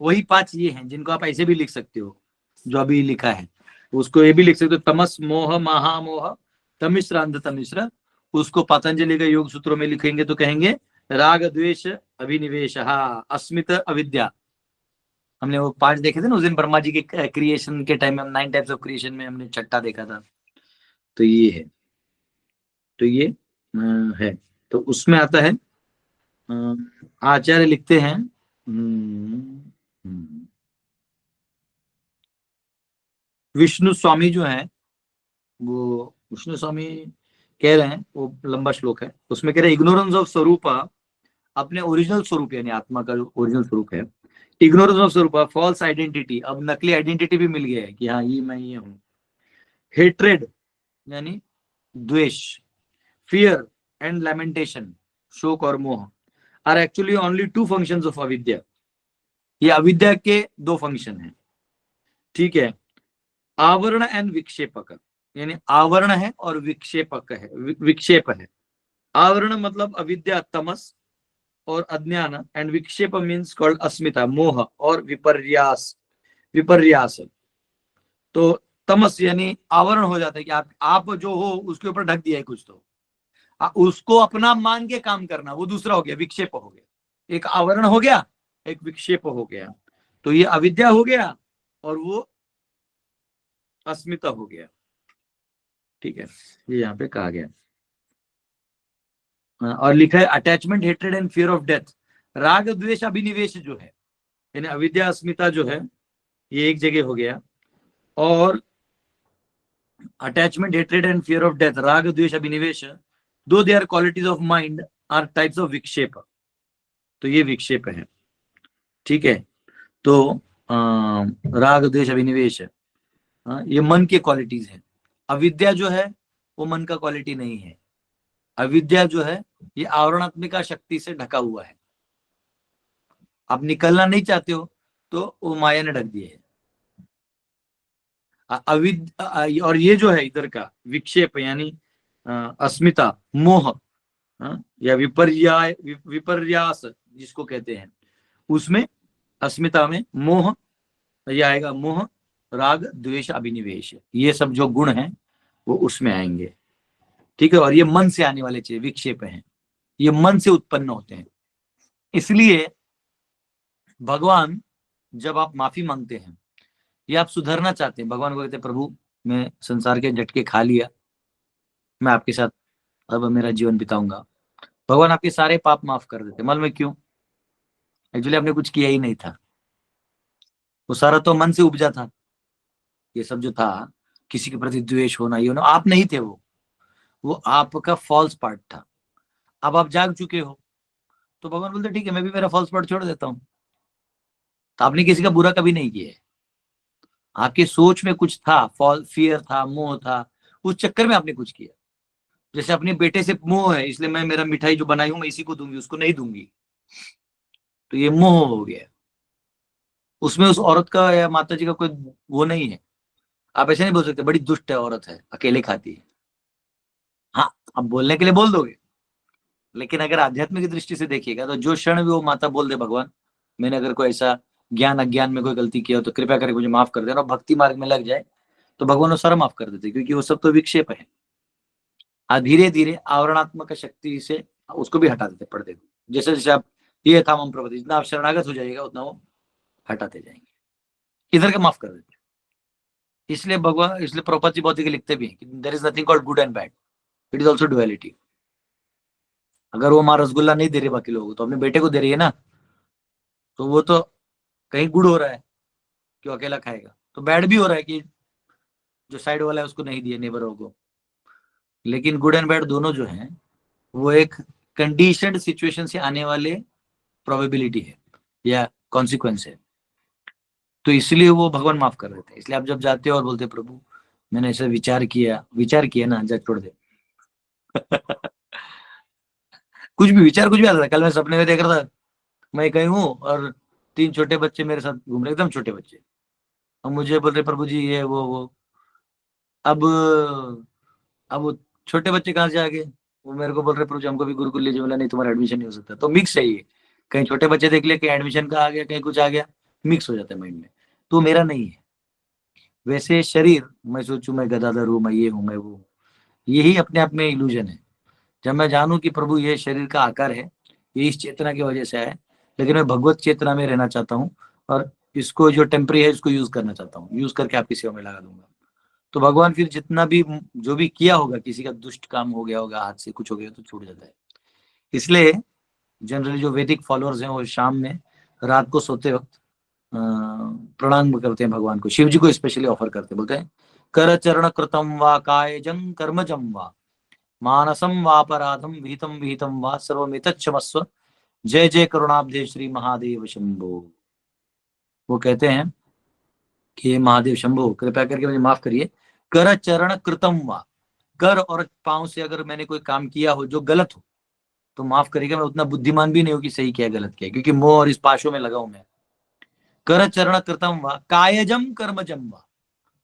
वही 5 ये हैं जिनको आप ऐसे भी लिख सकते हो, जो अभी लिखा है उसको ये भी लिख सकते हो, तमस मोह महामोह तमिश्र अंध तमिश्र, उसको पतंजलि के योग सूत्रों में लिखेंगे तो कहेंगे राग द्वेष अभिनिवेश अस्मित अविद्या। हमने वो 5 देखे थे ना उस दिन ब्रह्मा जी के क्रिएशन के टाइम में, 9 टाइप्स ऑफ क्रिएशन में हमने 6ठा देखा था। तो ये है, तो ये है, तो उसमें आता है आचार्य लिखते हैं विष्णु स्वामी जो है, वो विष्णु स्वामी कह रहे हैं, वो लंबा श्लोक है, उसमें कह रहे हैं इग्नोरेंस ऑफ स्वरूप, अपने ओरिजिनल स्वरूप यानी आत्मा का जो ओरिजिनल स्वरूप है, इग्नोरेंस ऑफ स्वरूप, फॉल्स आइडेंटिटी, अब नकली आइडेंटिटी भी मिल गया है कि हाँ ये मैं ये हूं, हेट्रेड यानी द्वेष, फियर एंड लैमेंटेशन, शोक और मोह, are actually only 2 functions of avidya. ये अविद्या के 2 फंक्शन हैं, ठीक है, आवरण एंड विक्षेपक, यानी आवरण है और विक्षेपक है, विक्षेप है। आवरण मतलब अविद्या तमस और अज्ञान, एंड विक्षेप मीन्स कॉल्ड अस्मिता मोह और विपर्यास, विपर्यास। तो तमस यानी आवरण हो जाता है कि आप जो हो उसके ऊपर ढक दिया है कुछ, तो उसको अपना मान के काम करना, वो दूसरा हो गया, विक्षेप हो गया। एक आवरण हो गया, एक विक्षेप हो गया, तो ये अविद्या हो गया और वो अस्मिता हो गया, ठीक है, ये यहाँ पे कहा गया। और लिखा है attachment hatred and fear of death, राग द्वेष अभिनिवेश जो है, यानी अविद्या अस्मिता जो है, ये एक जगह हो गया, और attachment hatred and fear of death, राग द्वेष अभिनिवेश, though they are qualities of mind, are types of vikshepa, तो ये विक्षेप है, ठीक है। तो राग द्वेष अभिनिवेश, ये मन के क्वालिटीज है। अविद्या जो है वो मन का क्वालिटी नहीं है, अविद्या जो है ये आवरणात्मिका शक्ति से ढका हुआ है, आप निकलना नहीं चाहते हो तो वो माया ने ढक दिया है। और ये जो है इधर का विक्षेप यानी अस्मिता मोह, या विपर्यास जिसको कहते हैं, उसमें अस्मिता में मोह, ये आएगा मोह राग द्वेष अभिनिवेश, ये सब जो गुण हैं वो उसमें आएंगे, ठीक है। और ये मन से आने वाले चीज विक्षेप हैं, ये मन से उत्पन्न होते हैं। इसलिए भगवान जब आप माफी मांगते हैं या आप सुधरना चाहते हैं, भगवान को कहते हैं प्रभु मैं संसार के झटके खा लिया, मैं आपके साथ अब मेरा जीवन बिताऊंगा, भगवान आपके सारे पाप माफ कर देते। मालूम है क्यों? एक्चुअली आपने कुछ किया ही नहीं था, वो सारा तो मन से उपजा था, ये सब जो था किसी के प्रति द्वेष होना ये होना, आप नहीं थे, वो आपका फॉल्स पार्ट था। अब आप जाग चुके हो तो भगवान बोलते ठीक है मैं भी मेरा फॉल्स पार्ट छोड़ देता हूं। तो आपने किसी का बुरा कभी नहीं किया है, आपकी सोच में कुछ था, फियर था, मोह था, उस चक्कर में आपने कुछ किया। जैसे अपने बेटे से मोह है इसलिए मैं मेरा मिठाई जो बनाई हूं मैं इसी को दूंगी, उसको नहीं दूंगी, तो ये मोह हो गया। उसमें उस औरत का या माता जी का कोई वो नहीं है, आप ऐसे नहीं बोल सकते बड़ी दुष्ट है औरत है अकेले खाती है, हाँ आप बोलने के लिए बोल दोगे, लेकिन अगर आध्यात्मिक दृष्टि से देखिएगा तो जो क्षण भी वो माता बोल दे भगवान मैंने अगर कोई ऐसा ज्ञान अज्ञान में कोई गलती किया हो तो कृपया करके मुझे माफ कर देना, और भक्ति मार्ग में लग जाए तो भगवान वो सारा माफ कर देते, क्योंकि वो सब तो विक्षेप है। धीरे धीरे आवरणात्मक शक्ति से उसको भी हटा देते पर्दे को, जैसे जैसे आप ये था मम प्रपति, जितना आप शरणागत हो जाएगा उतना वो हटाते जाएंगे, इधर के माफ कर देते। इसलिए भगवान, इसलिए प्रभुपाद जी बहुत ही लिखते भी हैं कि there is nothing called good and bad, it is also duality. अगर वो माँ रसगुल्ला नहीं दे रहे बाकी लोगों तो अपने बेटे को दे रही है ना, तो वो तो कहीं गुड हो रहा है क्यों अकेला खाएगा, तो बैड भी हो रहा है कि जो साइड वाला है उसको नहीं दिया नेबरों को। लेकिन गुड एंड बैड दोनों जो है वो एक कंडीशनड सिचुएशन से आने वाले प्रोबेबिलिटी है या कॉन्सिक्वेंस है, तो इसलिए वो भगवान माफ कर देते हैं। इसलिए आप जब जाते हो और बोलते प्रभु मैंने ऐसा विचार किया ना, जा छोड़ दे कुछ भी विचार कुछ भी आता था। कल मैं सपने में देख रहा था मैं कहीं हूँ और 3 छोटे बच्चे मेरे साथ घूम रहे, एकदम छोटे बच्चे, और मुझे बोल रहे प्रभु जी ये वो अब वो छोटे बच्चे कहाँ से आ गए, वो मेरे को बोल रहे प्रभु जी हमको भी गुरुकुल लीजिए, बोला नहीं तुम्हारा एडमिशन नहीं हो सकता। तो मिक्स है ये, कहीं छोटे बच्चे देख लिया, कहीं एडमिशन का आ गया, कहीं कुछ आ गया, मिक्स हो जाता है माइंड में, तो मेरा नहीं है। वैसे शरीर मैं सोचूं मैं गदाधर हूँ, मैं ये हूँ मैं वो, यही अपने आप में इल्यूजन है। जब मैं जानूं कि प्रभु ये शरीर का आकार है, ये इस चेतना की वजह से है, लेकिन मैं भगवत चेतना में रहना चाहता हूँ और इसको जो टेम्परी है इसको यूज करना चाहता हूँ, यूज करके आपकी सेवा में लगा दूंगा। तो भगवान फिर जितना भी जो भी किया होगा, किसी का दुष्ट काम हो गया होगा, हाथ से कुछ हो गया तो छूट जाता है। इसलिए जनरली जो वैदिक फॉलोअर्स हैं वो शाम में, रात को सोते वक्त प्रणाम करते हैं भगवान को, शिव जी को स्पेशली ऑफर करते, बोलते हैं कर चरण कृतम वा कायजं कर्मजं वा मानसम वापराधम विहितम विहितम वा सर्वमेतच्छमस्व जय जय करुणाब्धे श्री महादेव शंभो। वो कहते हैं कि महादेव शंभो कृपया करके मुझे माफ करिए, कर चरण कृतम वा, कर और पांव से अगर मैंने कोई काम किया हो जो गलत हो तो माफ करिएगा, मैं उतना बुद्धिमान भी नहीं हूं कि सही किया गलत किया, क्योंकि मोह और इस पाशों में लगा हूं मैं। कर चरण कृतम वा कायजम कर्मजम वा,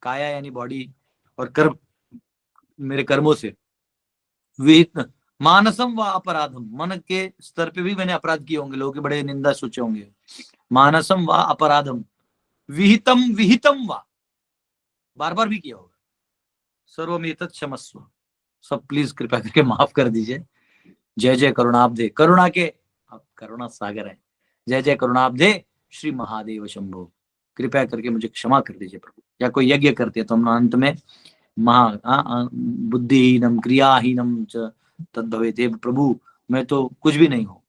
काया यानी बॉडी और कर्म मेरे कर्मों से, विहित मानसम व अपराधम, मन के स्तर पे भी मैंने अपराध किए होंगे, लोगों के बड़े निंदा सोचे होंगे, मानसम व अपराधम विहितम विहितम व, बार बार भी किया होगा, सर्वमेतत् क्षमस्व, सब प्लीज कृपया करके माफ कर दीजिए। जय जय करुणाब्धे, करुणा के आप करुणा सागर है, जय जय करुणाब्धे श्री महादेव शंभो, कृपया करके मुझे क्षमा कर दीजिए प्रभु। या कोई यज्ञ करते हैं तो हम अंत में बुद्धिहीनम क्रियाहीनम च तद्भवेत्, प्रभु मैं तो कुछ भी नहीं हूं।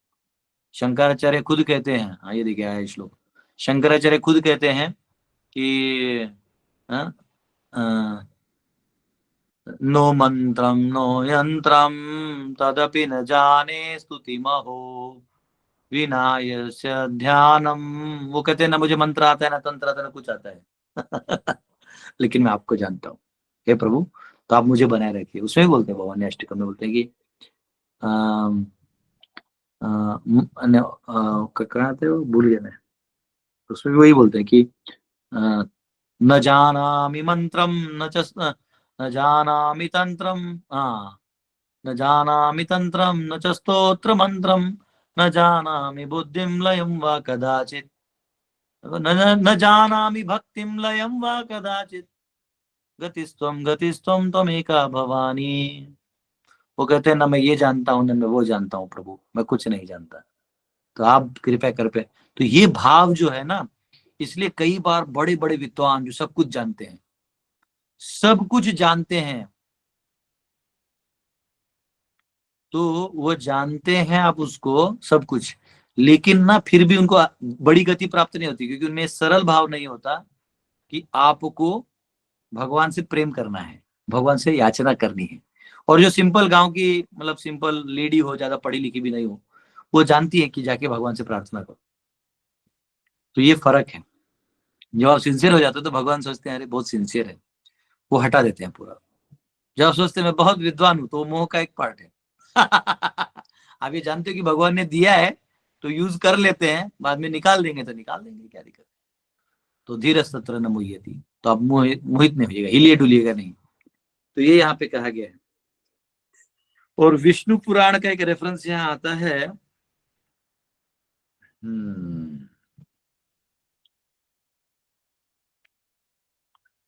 शंकराचार्य खुद कहते हैं, हाँ ये देखिए आया श्लोक, शंकराचार्य खुद कहते हैं कि नो मंत्रम नो यंत्रम तदपि न जाने स्तुति महो विनायस्य ध्यानम। वो कहते हैं ना मुझे मंत्र आता है, ना तंत्र आता है, ना कुछ आता है लेकिन मैं आपको जानता हूँ हे प्रभु, तो आप मुझे बनाए रखिए। उसमें भी बोलते हैं भगवान ने अष्टकम में बोलते हैं कि कहाँ थे वो, भूल गया मैं, उसमें भी वही बोलते हैं कि न जानामि मंत्रम न जानामि तंत्रम, न जानामि तंत्रम न च स्तोत्र मंत्रम न जानामि बुद्धिं लयं वा कदाचित, न जानामि भक्तिं लयं वा कदाचित गतिस्त्वं त्वमेका भवानी। वो कहते हैं ना मैं ये जानता हूं, ना मैं वो जानता हूँ प्रभु, मैं कुछ नहीं जानता, तो आप कृपया कर पे। तो ये भाव जो है ना, इसलिए कई बार बड़े बड़े विद्वान जो सब कुछ जानते हैं, सब कुछ जानते हैं, तो वो जानते हैं आप उसको सब कुछ, लेकिन ना फिर भी उनको बड़ी गति प्राप्त नहीं होती, क्योंकि उनमें सरल भाव नहीं होता कि आपको भगवान से प्रेम करना है, भगवान से याचना करनी है। और जो सिंपल गांव की मतलब सिंपल लेडी हो, ज्यादा पढ़ी लिखी भी नहीं हो, वो जानती है कि जाके भगवान से प्रार्थना करो। तो ये फर्क है। जब आप सिंसियर हो जाते हो तो भगवान सोचते हैं अरे बहुत सिंसियर है, वो हटा देते हैं पूरा। जब आप सोचते हैं मैं बहुत विद्वान हूं, तो वो मोह का एक पार्ट है आप ये जानते हो कि भगवान ने दिया है तो यूज कर लेते हैं, बाद में निकाल देंगे तो निकाल देंगे, क्या दिक्कत। तो धीरज तत्र न मुह्यति, तो आप मोहित नहीं होइएगा, हिलिए डुलिएगा नहीं। तो ये यहाँ पे कहा गया है। और विष्णु पुराण का एक रेफरेंस यहाँ आता है,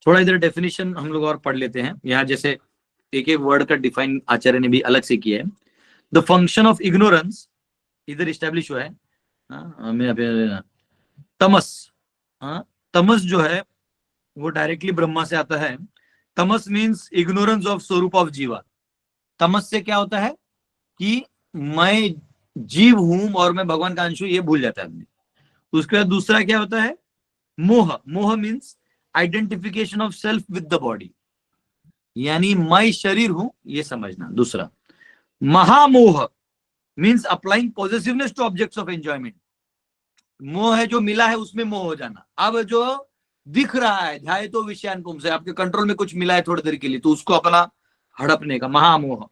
थोड़ा इधर डेफिनेशन हम लोग और पढ़ लेते हैं। यहाँ जैसे एक एक वर्ड का डिफाइन आचार्य ने भी अलग से किया है। द फंक्शन ऑफ इग्नोरेंस इधर इस्टेब्लिश हुआ है, तमस, तमस जो है वो डायरेक्टली ब्रह्मा से आता है। तमस मीन्स इग्नोरेंस ऑफ स्वरूप ऑफ जीवा। तमस से क्या होता है कि मैं जीव हूं और मैं भगवान का अंश हूं, ये भूल जाता है आदमी। उसके बाद दूसरा क्या होता है, मोह। मोह means identification of self with the body, यानी मैं शरीर हूं ये समझना। दूसरा महामोह means applying positiveness to objects of enjoyment. मोह है जो मिला है उसमें मोह हो जाना। अब जो दिख रहा है ध्याय तो विषयान पुंस, आपके कंट्रोल में कुछ मिला है थोड़ी देर के लिए, तो उसको अपना हड़पने का महामोह।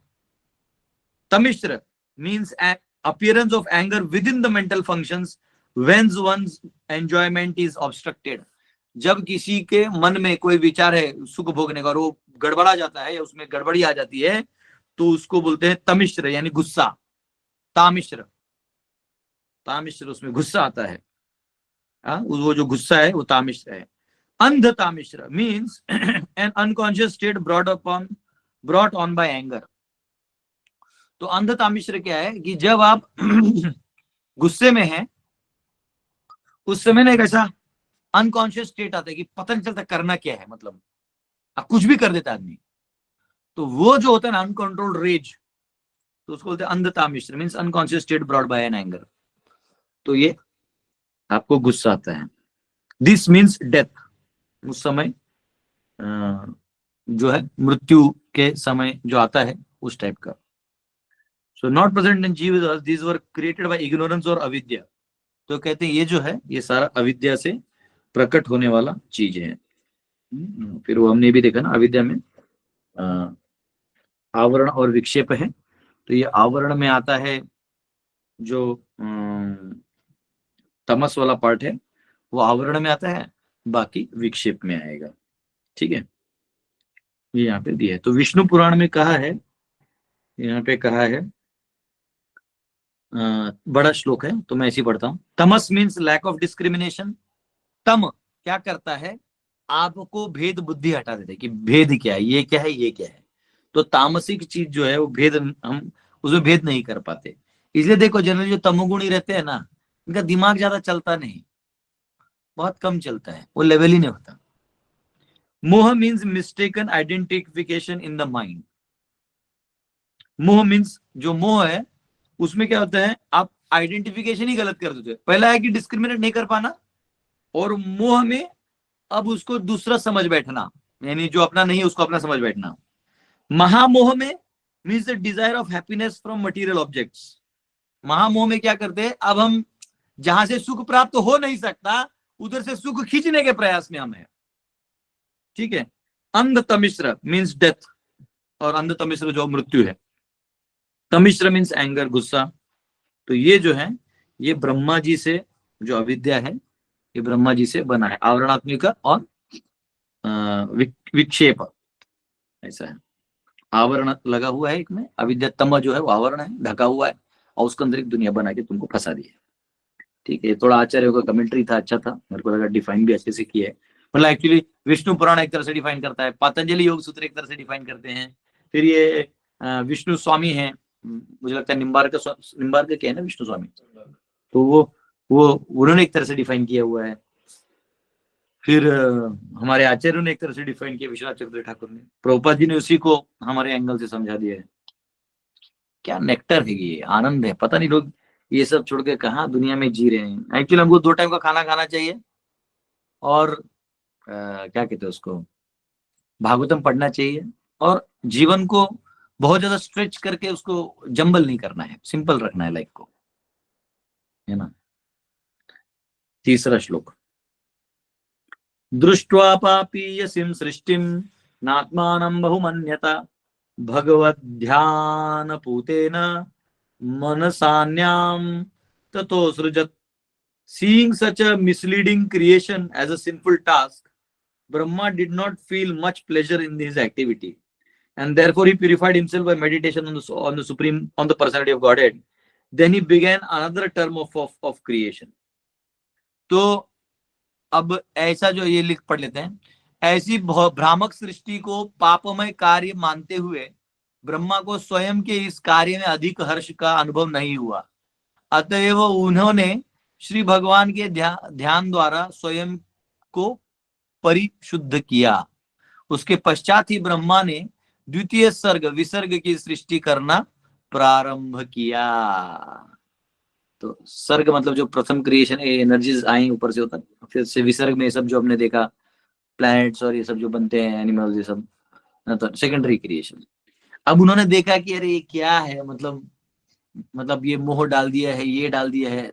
तमिश्र means appearance of anger within the mental functions when one's enjoyment is obstructed। जब किसी के मन में कोई विचार है सुख भोगने का और वो गड़बड़ा जाता है या उसमें गड़बड़ी आ जाती है, तो उसको बोलते हैं तमिश्र, यानी गुस्सा। तामिश्र, तामिश्र उसमें गुस्सा आता है, वो जो गुस्सा है वो तामिश्र है। अंध तामिश्र means an unconscious state brought on by anger. तो अंधता मिश्र क्या है कि जब आप गुस्से में हैं उस समय ना एक ऐसा अनकॉन्शियस स्टेट आता है कि पता नहीं चलता करना क्या है, मतलब अब कुछ भी कर देता आदमी। तो वो जो होता है ना अनकंट्रोल्ड रेज, तो उसको बोलते हैं अंधता मिश्र, means unconscious state brought by an anger. तो ये आपको गुस्सा आता है। दिस मीन्स डेथ, उस समय जो है मृत्यु के समय जो आता है उस टाइप का। सो नॉट प्रेजेंट इन जीव, these were created by ignorance और अविद्या। तो कहते हैं ये जो है ये सारा अविद्या से प्रकट होने वाला चीज है। फिर वो हमने भी देखा ना अविद्या में आवरण और विक्षेप है। तो ये आवरण में आता है जो तमस वाला पार्ट है, वो आवरण में आता है, बाकी विक्षेप में आएगा। ठीक है, ये यहाँ पे दिया है। तो विष्णु पुराण में कहा है, यहाँ पे कहा है बड़ा श्लोक है तो मैं ऐसे ही पढ़ता हूँ। तमस मीन्स लैक ऑफ डिस्क्रिमिनेशन। तम क्या करता है, आपको भेद बुद्धि हटा देता है कि भेद क्या है, ये क्या है, ये क्या है। तो तामसिक चीज जो है वो भेद, हम उसमें भेद नहीं कर पाते। इसलिए देखो जनरली जो तमोगुणी रहते हैं ना, इनका दिमाग ज्यादा चलता नहीं, बहुत कम चलता है, वो लेवल ही नहीं होता। मोह means mistaken identification in the mind. मोह मीन्स जो मोह है उसमें क्या होता है, आप आइडेंटिफिकेशन ही गलत कर देते हो। पहला है कि डिस्क्रिमिनेट नहीं कर पाना, और मोह में अब उसको दूसरा समझ बैठना, यानी जो अपना नहीं है उसको अपना समझ बैठना। महामोह में means the desire of happiness from material objects. महामोह में क्या करते हैं, अब हम जहां से सुख प्राप्त हो नहीं सकता उधर से सुख खींचने के प्रयास में हम है। ठीक है। अंध तमिश्र मीन्स डेथ, और अंध तमिश्र जो मृत्यु है। तमिश्र मीन्स एंगर, गुस्सा। तो ये जो है ये ब्रह्मा जी से जो अविद्या है ये ब्रह्मा जी से बना है, आवरणात्मिक और विक्षेप, ऐसा है। आवरण लगा हुआ है एक में, अविद्या तम जो है वो आवरण है, ढका हुआ है, और उसके अंदर एक दुनिया बना के तुमको फंसा दिया। ठीक है, थोड़ा आचार्य का कमेंट्री था, अच्छा था, मेरे को लगा डिफाइन भी अच्छे से किया है। मतलब एक्चुअली विष्णु पुराण एक तरह से डिफाइन करता है, पतंजलि योग सूत्र एक तरह से डिफाइन करते हैं, फिर ये विष्णु स्वामी है, मुझे लगता है निम्बार्क क्या है ना विष्णु स्वामी, तो वो उन्होंने एक तरह से डिफाइन किया हुआ है। फिर हमारे आचार्यों ने एक तरह से डिफाइन किया, विश्वनाथ चक्रवर्ती ठाकुर ने, प्रभुपाद जी ने उसी को हमारे एंगल से समझा दिया है। क्या नेक्टर है ये, आनंद है। पता नहीं लोग ये सब छोड़ के कहाँ दुनिया में जी रहे हैं। एक्चुअली हमको 2 टाइम का खाना खाना चाहिए, और क्या कहते हैं उसको, भागवतम पढ़ना चाहिए, और जीवन को बहुत ज्यादा स्ट्रेच करके उसको जंबल नहीं करना है, सिंपल रखना है लाइफ को, है ना। तीसरा श्लोक। दृष्ट्वा पापीयसीं सृष्टिं नात्मानं बहुमन्यता भगवद्ध्यानपूतेन मनसान्यां ततो सृजत्। Seeing such a misleading creation as a sinful task, Brahma did not feel much pleasure in his activity, and therefore he purified himself by meditation on the supreme, on the personality of Godhead. Then he began another term of creation. तो अब ऐसा जो ये लिख पढ़ लेते हैं, ऐसी भ्रामक सृष्टि को पापमय कार्य मानते हुए ब्रह्मा को स्वयं के इस कार्य में अधिक हर्ष का अनुभव नहीं हुआ, अतएव उन्होंने श्री भगवान के ध्यान द्वारा स्वयं को परिशुद्ध किया। उसके पश्चात ही ब्रह्मा ने द्वितीय सर्ग विसर्ग की सृष्टि करना प्रारंभ किया। तो सर्ग मतलब जो प्रथम क्रिएशन, एनर्जीज आई ऊपर से होता, फिर से विसर्ग में सब जो हमने देखा प्लैनेट्स और ये सब जो बनते हैं, एनिमल्स, ये सब तो सेकेंडरी क्रिएशन। अब उन्होंने देखा कि अरे ये क्या है, मतलब ये मोह डाल दिया है, ये डाल दिया है।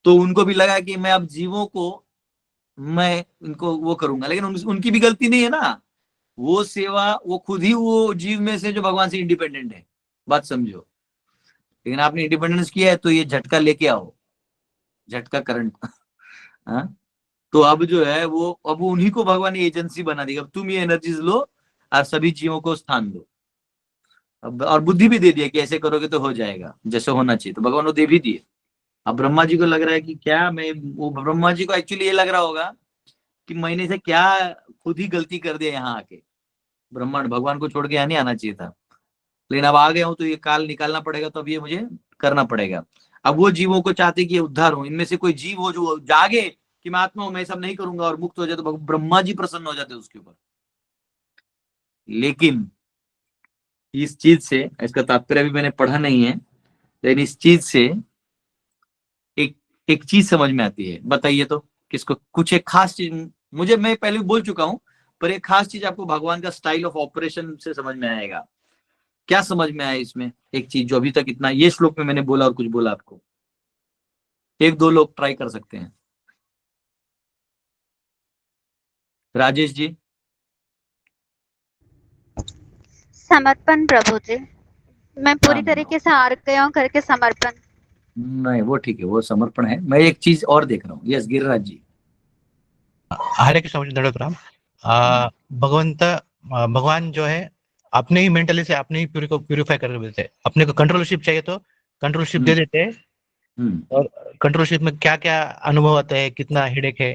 तो उनको भी लगा कि मैं अब जीवों को मैं इनको वो करूंगा, लेकिन उनकी भी गलती नहीं है ना, वो सेवा वो खुद ही वो जीव में से जो भगवान से इंडिपेंडेंट है, बात समझो। लेकिन आपने इंडिपेंडेंस किया है तो ये झटका लेके आओ, झटका करंट। हाँ, तो अब जो है वो अब उन्हीं को भगवान ने एजेंसी बना दी, अब तुम ये एनर्जीज लो और सभी जीवों को स्थान दो। अब और बुद्धि भी दे दिया कि ऐसे करोगे तो हो जाएगा जैसे होना चाहिए, तो भगवान को दे भी दिए। अब ब्रह्मा जी को लग रहा है कि क्या मैं, वो ब्रह्मा जी को एक्चुअली ये लग रहा होगा कि मैंने से क्या खुद ही गलती कर दिया यहाँ आके, ब्रह्मांड भगवान को छोड़ के यहाँ नहीं आना चाहिए था। लेकिन अब आ गया हूं तो ये काल निकालना पड़ेगा, तो अब ये मुझे करना पड़ेगा। अब वो जीवों को चाहते कि ये उद्धार हो, इनमें से कोई जीव हो जो जागे कि मैं आत्मा हूं, मैं सब नहीं करूंगा और मुक्त हो जाए, तो ब्रह्मा जी प्रसन्न हो जाते उसके ऊपर। लेकिन इस चीज से, इसका तात्पर्य अभी मैंने पढ़ा नहीं है, लेकिन इस चीज से एक एक चीज समझ में आती है। बताइए तो किसको? कुछ एक खास चीज, मुझे, मैं पहले भी बोल चुका हूं, पर एक खास चीज आपको भगवान का स्टाइल ऑफ ऑपरेशन से समझ में आएगा। क्या समझ में आया इसमें? एक चीज जो अभी तक इतना ये श्लोक में मैंने बोला और कुछ बोला आपको, एक दो लोग ट्राई कर सकते हैं। राजेश जी। समर्पण प्रभु जी, मैं पूरी हाँ, तरीके से आर्गय करके समर्पण। नहीं वो ठीक है, वो समर्पण है। मैं एक चीज और देख रहा हूँ। यस, गिरिराज जी। हरे कृष्ण दंडोत। भगवंत भगवान जो है अपने ही मेंटली से अपने ही प्यूरिफाई करके देते हैं। अपने को कंट्रोलशिप चाहिए तो कंट्रोलशिप दे देते हैं। और कंट्रोलशिप में क्या क्या अनुभव आता है, कितना हेडेक है,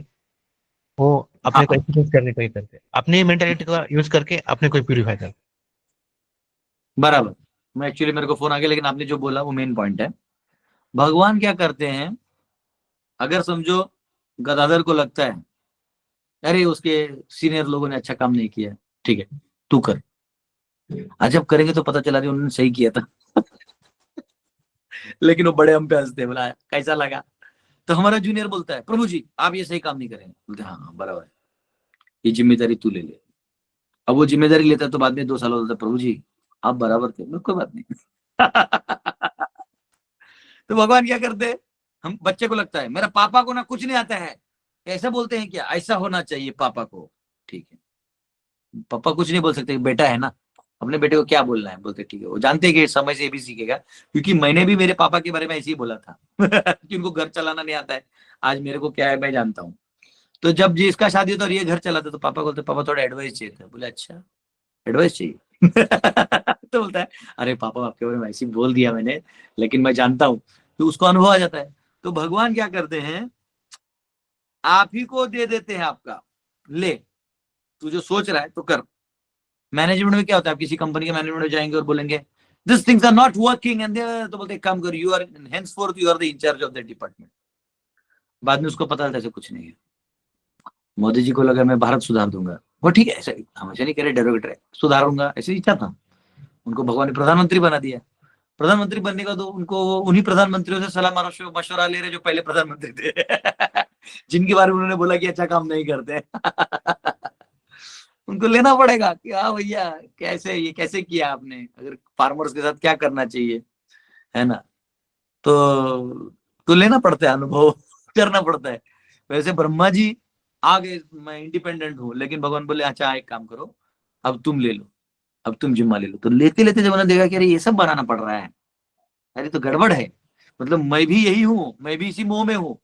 वो अपने को एक्सपीरियंस करने को ही करते हैं। अपनी मेंटालिटी का यूज करके अपने को प्यूरिफाई करते। बराबर। मैं एक्चुअली, मेरे को फोन आ गया, लेकिन आपने जो बोला वो मेन पॉइंट है। भगवान क्या करते हैं, अगर समझो गदाधर को लगता है अरे उसके सीनियर लोगों ने अच्छा काम नहीं किया, ठीक है तू कर। आज जब करेंगे तो पता चला उन्होंने सही किया था। लेकिन वो बड़े हम पे हंसते, बोला कैसा लगा? तो हमारा जूनियर बोलता है प्रभु जी आप ये सही काम नहीं करेंगे। बोलते हाँ हाँ बराबर है, ये जिम्मेदारी तू ले ले। अब वो जिम्मेदारी लेता है तो बाद में 2 साल बोलता है प्रभु जी आप बराबर थे। कोई बात नहीं। तो भगवान क्या करते हैं, हम बच्चे को लगता है मेरा पापा को ना कुछ नहीं आता है, ऐसा बोलते हैं क्या? ऐसा होना चाहिए पापा को। ठीक है, पापा कुछ नहीं बोल सकते, बेटा है ना, अपने बेटे को क्या बोलना है, बोलते ठीक है। वो जानते हैं कि समय से ये भी सीखेगा, क्योंकि मैंने भी मेरे पापा के बारे में ऐसे ही बोला था कि उनको घर चलाना नहीं आता है। आज मेरे को क्या है मैं जानता हूँ। तो जब जिसका शादी होता और ये घर चलाता तो पापा बोलते पापा थोड़ा एडवाइस चाहिए था। बोले अच्छा एडवाइस चाहिए? तो बोलता है अरे पापा आपके बारे में ऐसे ही बोल दिया मैंने, लेकिन मैं जानता हूँ। तो उसको अनुभव आ जाता है। तो भगवान क्या करते हैं, आप ही को दे देते हैं आपका, ले तू जो सोच रहा है तो कर। मैनेजमेंट में क्या होता है, आप किसी कंपनी के मैनेजमेंट में जाएंगे और बोलेंगे this things are not working and तो बोलते काम कर, you are henceforth you are the incharge of that department. बाद में उसको पता चलता है ऐसे कुछ नहीं है। मोदी जी को लगा मैं भारत सुधार दूंगा, वो ठीक है, ऐसे हमेशा नहीं करे डेरोगेटर है, सुधारूंगा ऐसे इच्छा था। उनको भगवान ने प्रधानमंत्री बना दिया। प्रधानमंत्री बनने का तो उनको उन्हीं प्रधानमंत्रियों से सलाह मशवरा ले रहे जो पहले प्रधानमंत्री थे जिनके बारे में उन्होंने बोला कि अच्छा काम नहीं करते उनको लेना पड़ेगा कि हाँ भैया कैसे ये कैसे किया आपने, अगर फार्मर्स के साथ क्या करना चाहिए, है ना। तो लेना पड़ता है अनुभव करना पड़ता है। वैसे ब्रह्मा जी आ गए, मैं इंडिपेंडेंट हूँ, लेकिन भगवान बोले अच्छा एक काम करो, अब तुम ले लो, अब तुम जिम्मा ले लो। तो लेते लेते जब उन्होंने देखा कि अरे ये सब बनाना पड़ रहा है, अरे तो गड़बड़ है, मतलब मैं भी यही हूँ, मैं भी इसी मोह में हूँ।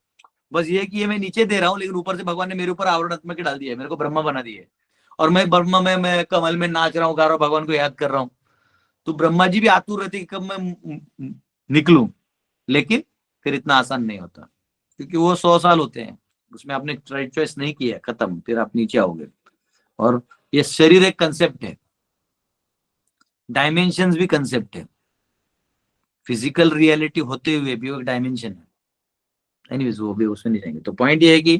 बस ये कि ये मैं नीचे दे रहा हूँ, लेकिन ऊपर से भगवान ने मेरे ऊपर आवरण आत्मा के डाल दिया है, मेरे को ब्रह्मा बना दिया है। और मैं ब्रह्मा में मैं कमल में नाच रहा हूँ, गा रहा हूँ, भगवान को याद कर रहा हूँ। तो ब्रह्मा जी भी आतुर रहते कि कब मैं निकलूं। लेकिन फिर इतना आसान नहीं होता, क्योंकि वो 100 साल होते हैं, उसमें आपने राइट चॉइस नहीं किया, खत्म, फिर आप नीचे आओगे। और ये शरीर एक कंसेप्ट है, डायमेंशन भी कंसेप्ट है, फिजिकल रियलिटी होते हुए भी वो एक डायमेंशन है। एनीवेज वो भी उसमें नहीं जाएंगे। तो पॉइंट ये है कि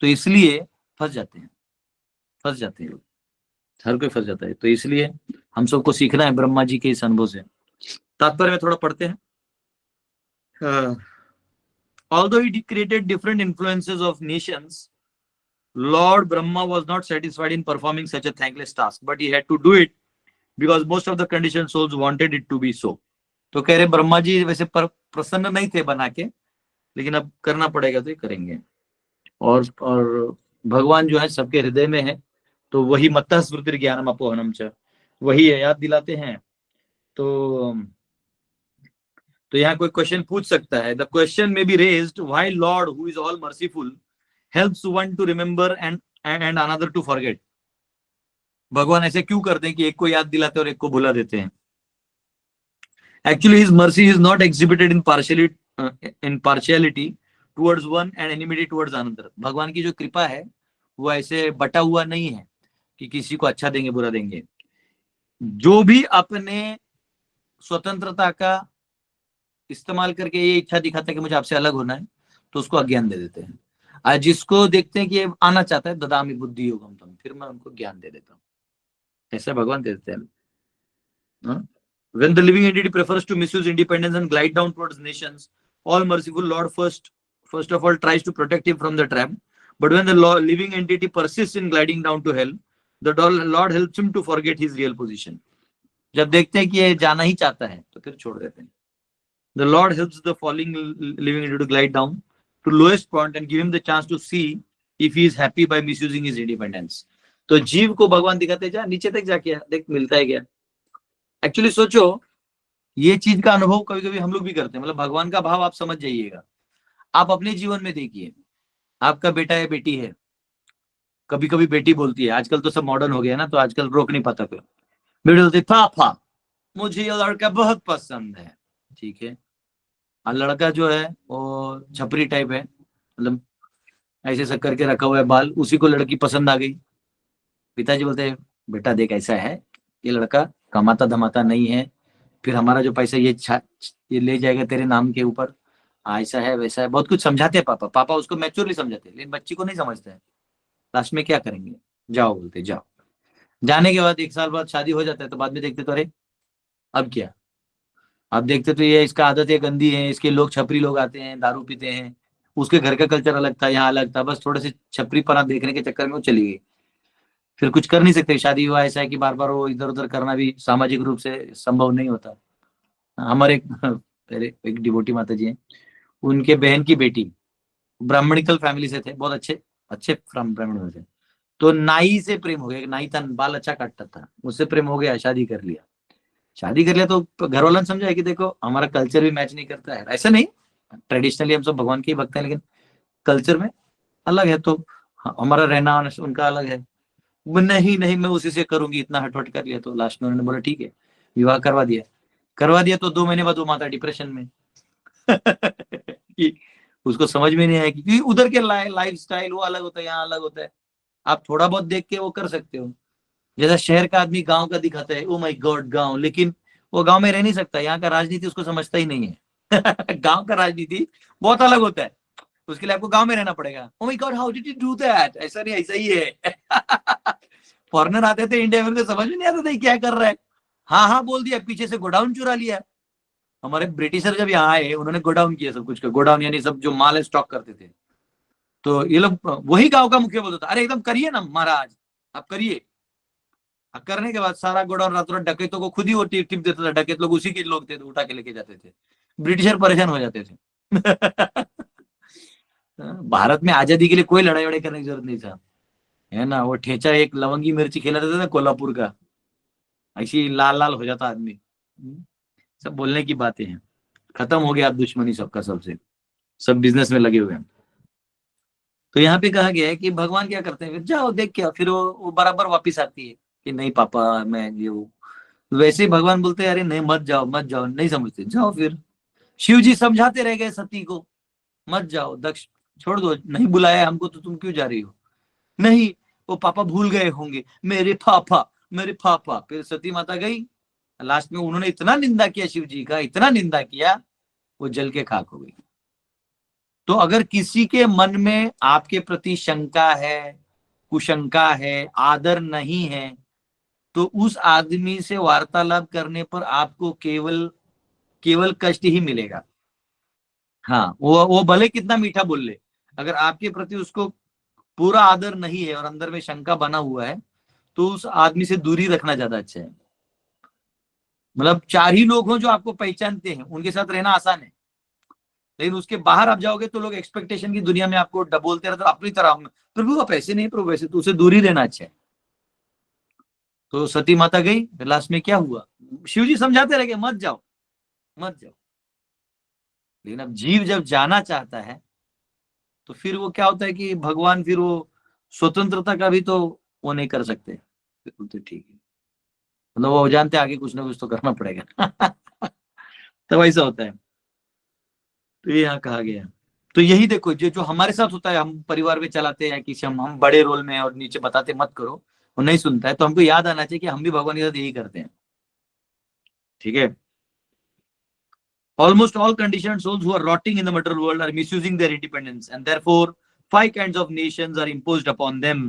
तो इसलिए फंस जाते हैं, फंस जाते हैं लोग, हर कोई फंस जाता है। तो इसलिए हम सबको सीखना है ब्रह्मा जी के इस अनुभव से। तात्पर्य में थोड़ा पढ़ते हैं। Although he created different influences of nations, Lord Brahma was not satisfied in performing such a thankless task, but he had to do it because most of the conditioned souls wanted it to be so. तो कह रहे ब्रह्मा जी वैसे प्रसन्न नहीं थे बना के, लेकिन अब करना पड़ेगा तो ये करेंगे। और भगवान जो है सबके हृदय में है, तो वही मत्तः स्मृति ज्ञानम अपोहनम च, वही है, याद दिलाते हैं। तो यहाँ कोई क्वेश्चन पूछ सकता है, the question may be raised why Lord who is all merciful helps one to remember and another to forget. भगवान ऐसे क्यों करते हैं कि एक को याद दिलाते और एक को भुला देते हैं? Actually his mercy is not exhibited in partiality towards one and enmity towards another. भगवान की जो कृपा है वो ऐसे बटा हुआ नहीं है कि किसी को अच्छा देंगे बुरा देंगे। जो भी अपने स्वतंत्रता का इस्तेमाल करके ये इच्छा दिखाता है कि मुझे आपसे अलग होना है, तो उसको अज्ञान दे देते हैं। और जिसको देखते हैं कि ये आना चाहता है, ददामि बुद्धि योगम तम, फिर मैं उनको ज्ञान दे देता हूँ। ऐसा भगवान दे देते हैं। When the living entity prefers to misuse independence and glide down towards nations, all merciful Lord first of all tries to protect him from the trap. But when the living entity persists in gliding down to hell, the Lord helps him to forget his real position. जब देखते हैं कि ये जाना ही चाहता है, तो फिर छोड़ देते हैं। The Lord helps the falling living entity to glide down to lowest point and give him the chance to see if he is happy by misusing his independence. तो जीव को भगवान दिखाते जा नीचे तक जाके देख मिलता है क्या। एक्चुअली सोचो, ये चीज का अनुभव कभी कभी हम लोग भी करते हैं। मतलब भगवान का भाव आप समझ जाइएगा। आप अपने जीवन में देखिए, आपका बेटा है, बेटी है, कभी कभी बेटी बोलती है, आजकल तो सब मॉडर्न हो गया ना, तो आजकल रोक नहीं पाता कोई। बेटी बोलती है, पापा मुझे ये लड़का बहुत पसंद है। ठीक है, और लड़का जो है वो छपरी टाइप है, मतलब ऐसे सब करके रखा हुआ है बाल, उसी को लड़की पसंद आ गई। पिताजी बोलते हैं, बेटा देख ऐसा है, ये लड़का कमाता धमाता नहीं है, फिर हमारा जो पैसा ये ले जाएगा तेरे नाम के ऊपर, ऐसा है वैसा है, बहुत कुछ समझाते हैं पापा उसको मैच्योरली समझाते हैं, लेकिन बच्ची को नहीं समझते हैं। लास्ट में क्या करेंगे, जाओ बोलते जाओ। जाने के बाद 1 साल बाद शादी हो जाता है, तो बाद में देखते तो अरे अब क्या, अब देखते तो ये इसका आदत है गंदी है, इसके लोग छपरी लोग आते हैं, दारू पीते हैं, उसके घर का कल्चर अलग था, यहाँ अलग था, बस थोड़े से छपरी पना देखने के चक्कर में वो चली गई। फिर कुछ कर नहीं सकते, शादी हुआ ऐसा है कि बार बार वो इधर उधर करना भी सामाजिक रूप से संभव नहीं होता। हमारे पहले एक डिवोटी माता जी हैं, उनके बहन की बेटी ब्राह्मणिकल फैमिली से थे, बहुत अच्छे ब्राह्मण में थे, तो नाई से प्रेम हो गया। नाई था, बाल अच्छा काटता था, उससे प्रेम हो गया, शादी कर लिया तो घर वालों ने समझा कि देखो हमारा कल्चर भी मैच नहीं करता है। ऐसा नहीं, ट्रेडिशनली हम सब भगवान के ही भक्त हैं, लेकिन कल्चर में अलग है, तो हमारा रहना उनका अलग है। नहीं मैं उसी से करूंगी, इतना हटवट कर लिया। तो लास्ट में उन्होंने बोला ठीक है, विवाह करवा दिया। तो 2 महीने बाद वो माता डिप्रेशन में उसको समझ में नहीं आया क्योंकि उधर के लाइफ स्टाइल वो अलग होता है, यहाँ अलग होता है। आप थोड़ा बहुत देख के वो कर सकते हो। जैसा शहर का आदमी गांव का दिखाता है, ओ माय गॉड गांव, लेकिन वो गांव में रह नहीं सकता, यहाँ का राजनीति उसको समझता ही नहीं है। गांव का राजनीति बहुत अलग होता है, उसके लिए आपको गांव में रहना पड़ेगा। Oh my God how did you do that, ऐसा नहीं ऐसा ही है। फॉरेनर आते थे इंडिया में, समझ में नहीं आता था क्या कर रहा है। हाँ बोल दिया, पीछे से गोडाउन चुरा लिया। हमारे ब्रिटिशर जब यहाँ आए, उन्होंने गोडाउन किया सब कुछ का। गोडाउन यानी सब जो माल है स्टॉक करते थे। तो ये लोग, वही गांव का मुखिया बोलता था, अरे एकदम करिए ना महाराज, आप करिए। करने के बाद सारा गोडाउन रातों रात डकैतों को खुद ही वो टिप देता था। डकैत लोग उसी के लोग थे, तो उठा के लेके जाते थे। ब्रिटिशर परेशान हो जाते थे। भारत में आजादी के लिए कोई लड़ाई वड़ाई करने की जरूरत नहीं था, है ना। वो ठेचा एक लवंगी मिर्ची खिला देता था कोल्हापुर का, ऐसी लाल लाल हो जाता आदमी। सब बोलने की बातें हैं, खत्म हो गया अब दुश्मनी सबका सबसे, सब बिजनेस में लगे हुए हैं। तो यहाँ पे कहा गया है कि भगवान क्या करते हैं, फिर जाओ देख के, फिर वो बराबर वापिस आती है कि नहीं पापा मैं ये हूँ। वैसे ही भगवान बोलते हैं अरे नहीं मत जाओ, नहीं समझते, जाओ। फिर शिव जी समझाते रह गए सती को, मत जाओ, दक्ष छोड़ दो, नहीं बुलाया हमको तो तुम क्यों जा रही हो। नहीं वो पापा भूल गए होंगे, मेरे पापा। फिर सती माता गई, लास्ट में उन्होंने इतना निंदा किया शिव जी का, इतना निंदा किया, वो जल के खाक हो गई। तो अगर किसी के मन में आपके प्रति शंका है, कुशंका है, आदर नहीं है, तो उस आदमी से वार्तालाप करने पर आपको केवल कष्ट ही मिलेगा। हाँ, वो भले कितना मीठा बोल ले, अगर आपके प्रति उसको पूरा आदर नहीं है और अंदर में शंका बना हुआ है, तो उस आदमी से दूरी रखना ज्यादा अच्छा है। मतलब 4 ही लोग हों जो आपको पहचानते हैं, उनके साथ रहना आसान है, लेकिन उसके बाहर आप जाओगे तो लोग एक्सपेक्टेशन की दुनिया में आपको बोलते रहते अपनी तरह, प्रभु आप ऐसे नहीं, प्रभु वैसे, तो उसे दूरी रहना अच्छा है। तो सती माता गई, लास्ट में क्या हुआ, शिव जी समझाते रह गए मत जाओ। लेकिन अब जीव जब जाना चाहता है, तो फिर वो क्या होता है कि भगवान फिर वो स्वतंत्रता का भी तो वो नहीं कर सकते। तो ठीक है, मतलब वो जानते आगे कुछ ना कुछ तो करना पड़ेगा। तो वैसा होता है। तो ये यहाँ कहा गया। तो यही देखो, जो हमारे साथ होता है, हम परिवार में चलाते हैं कि हम बड़े रोल में और नीचे बताते मत करो, वो नहीं सुनता है, तो हमको याद आना चाहिए कि हम भी भगवान के साथ यही करते हैं। ठीक है, Almost all conditioned souls who are rotting in the material world are misusing their independence, and therefore 5 kinds of nations are imposed upon them.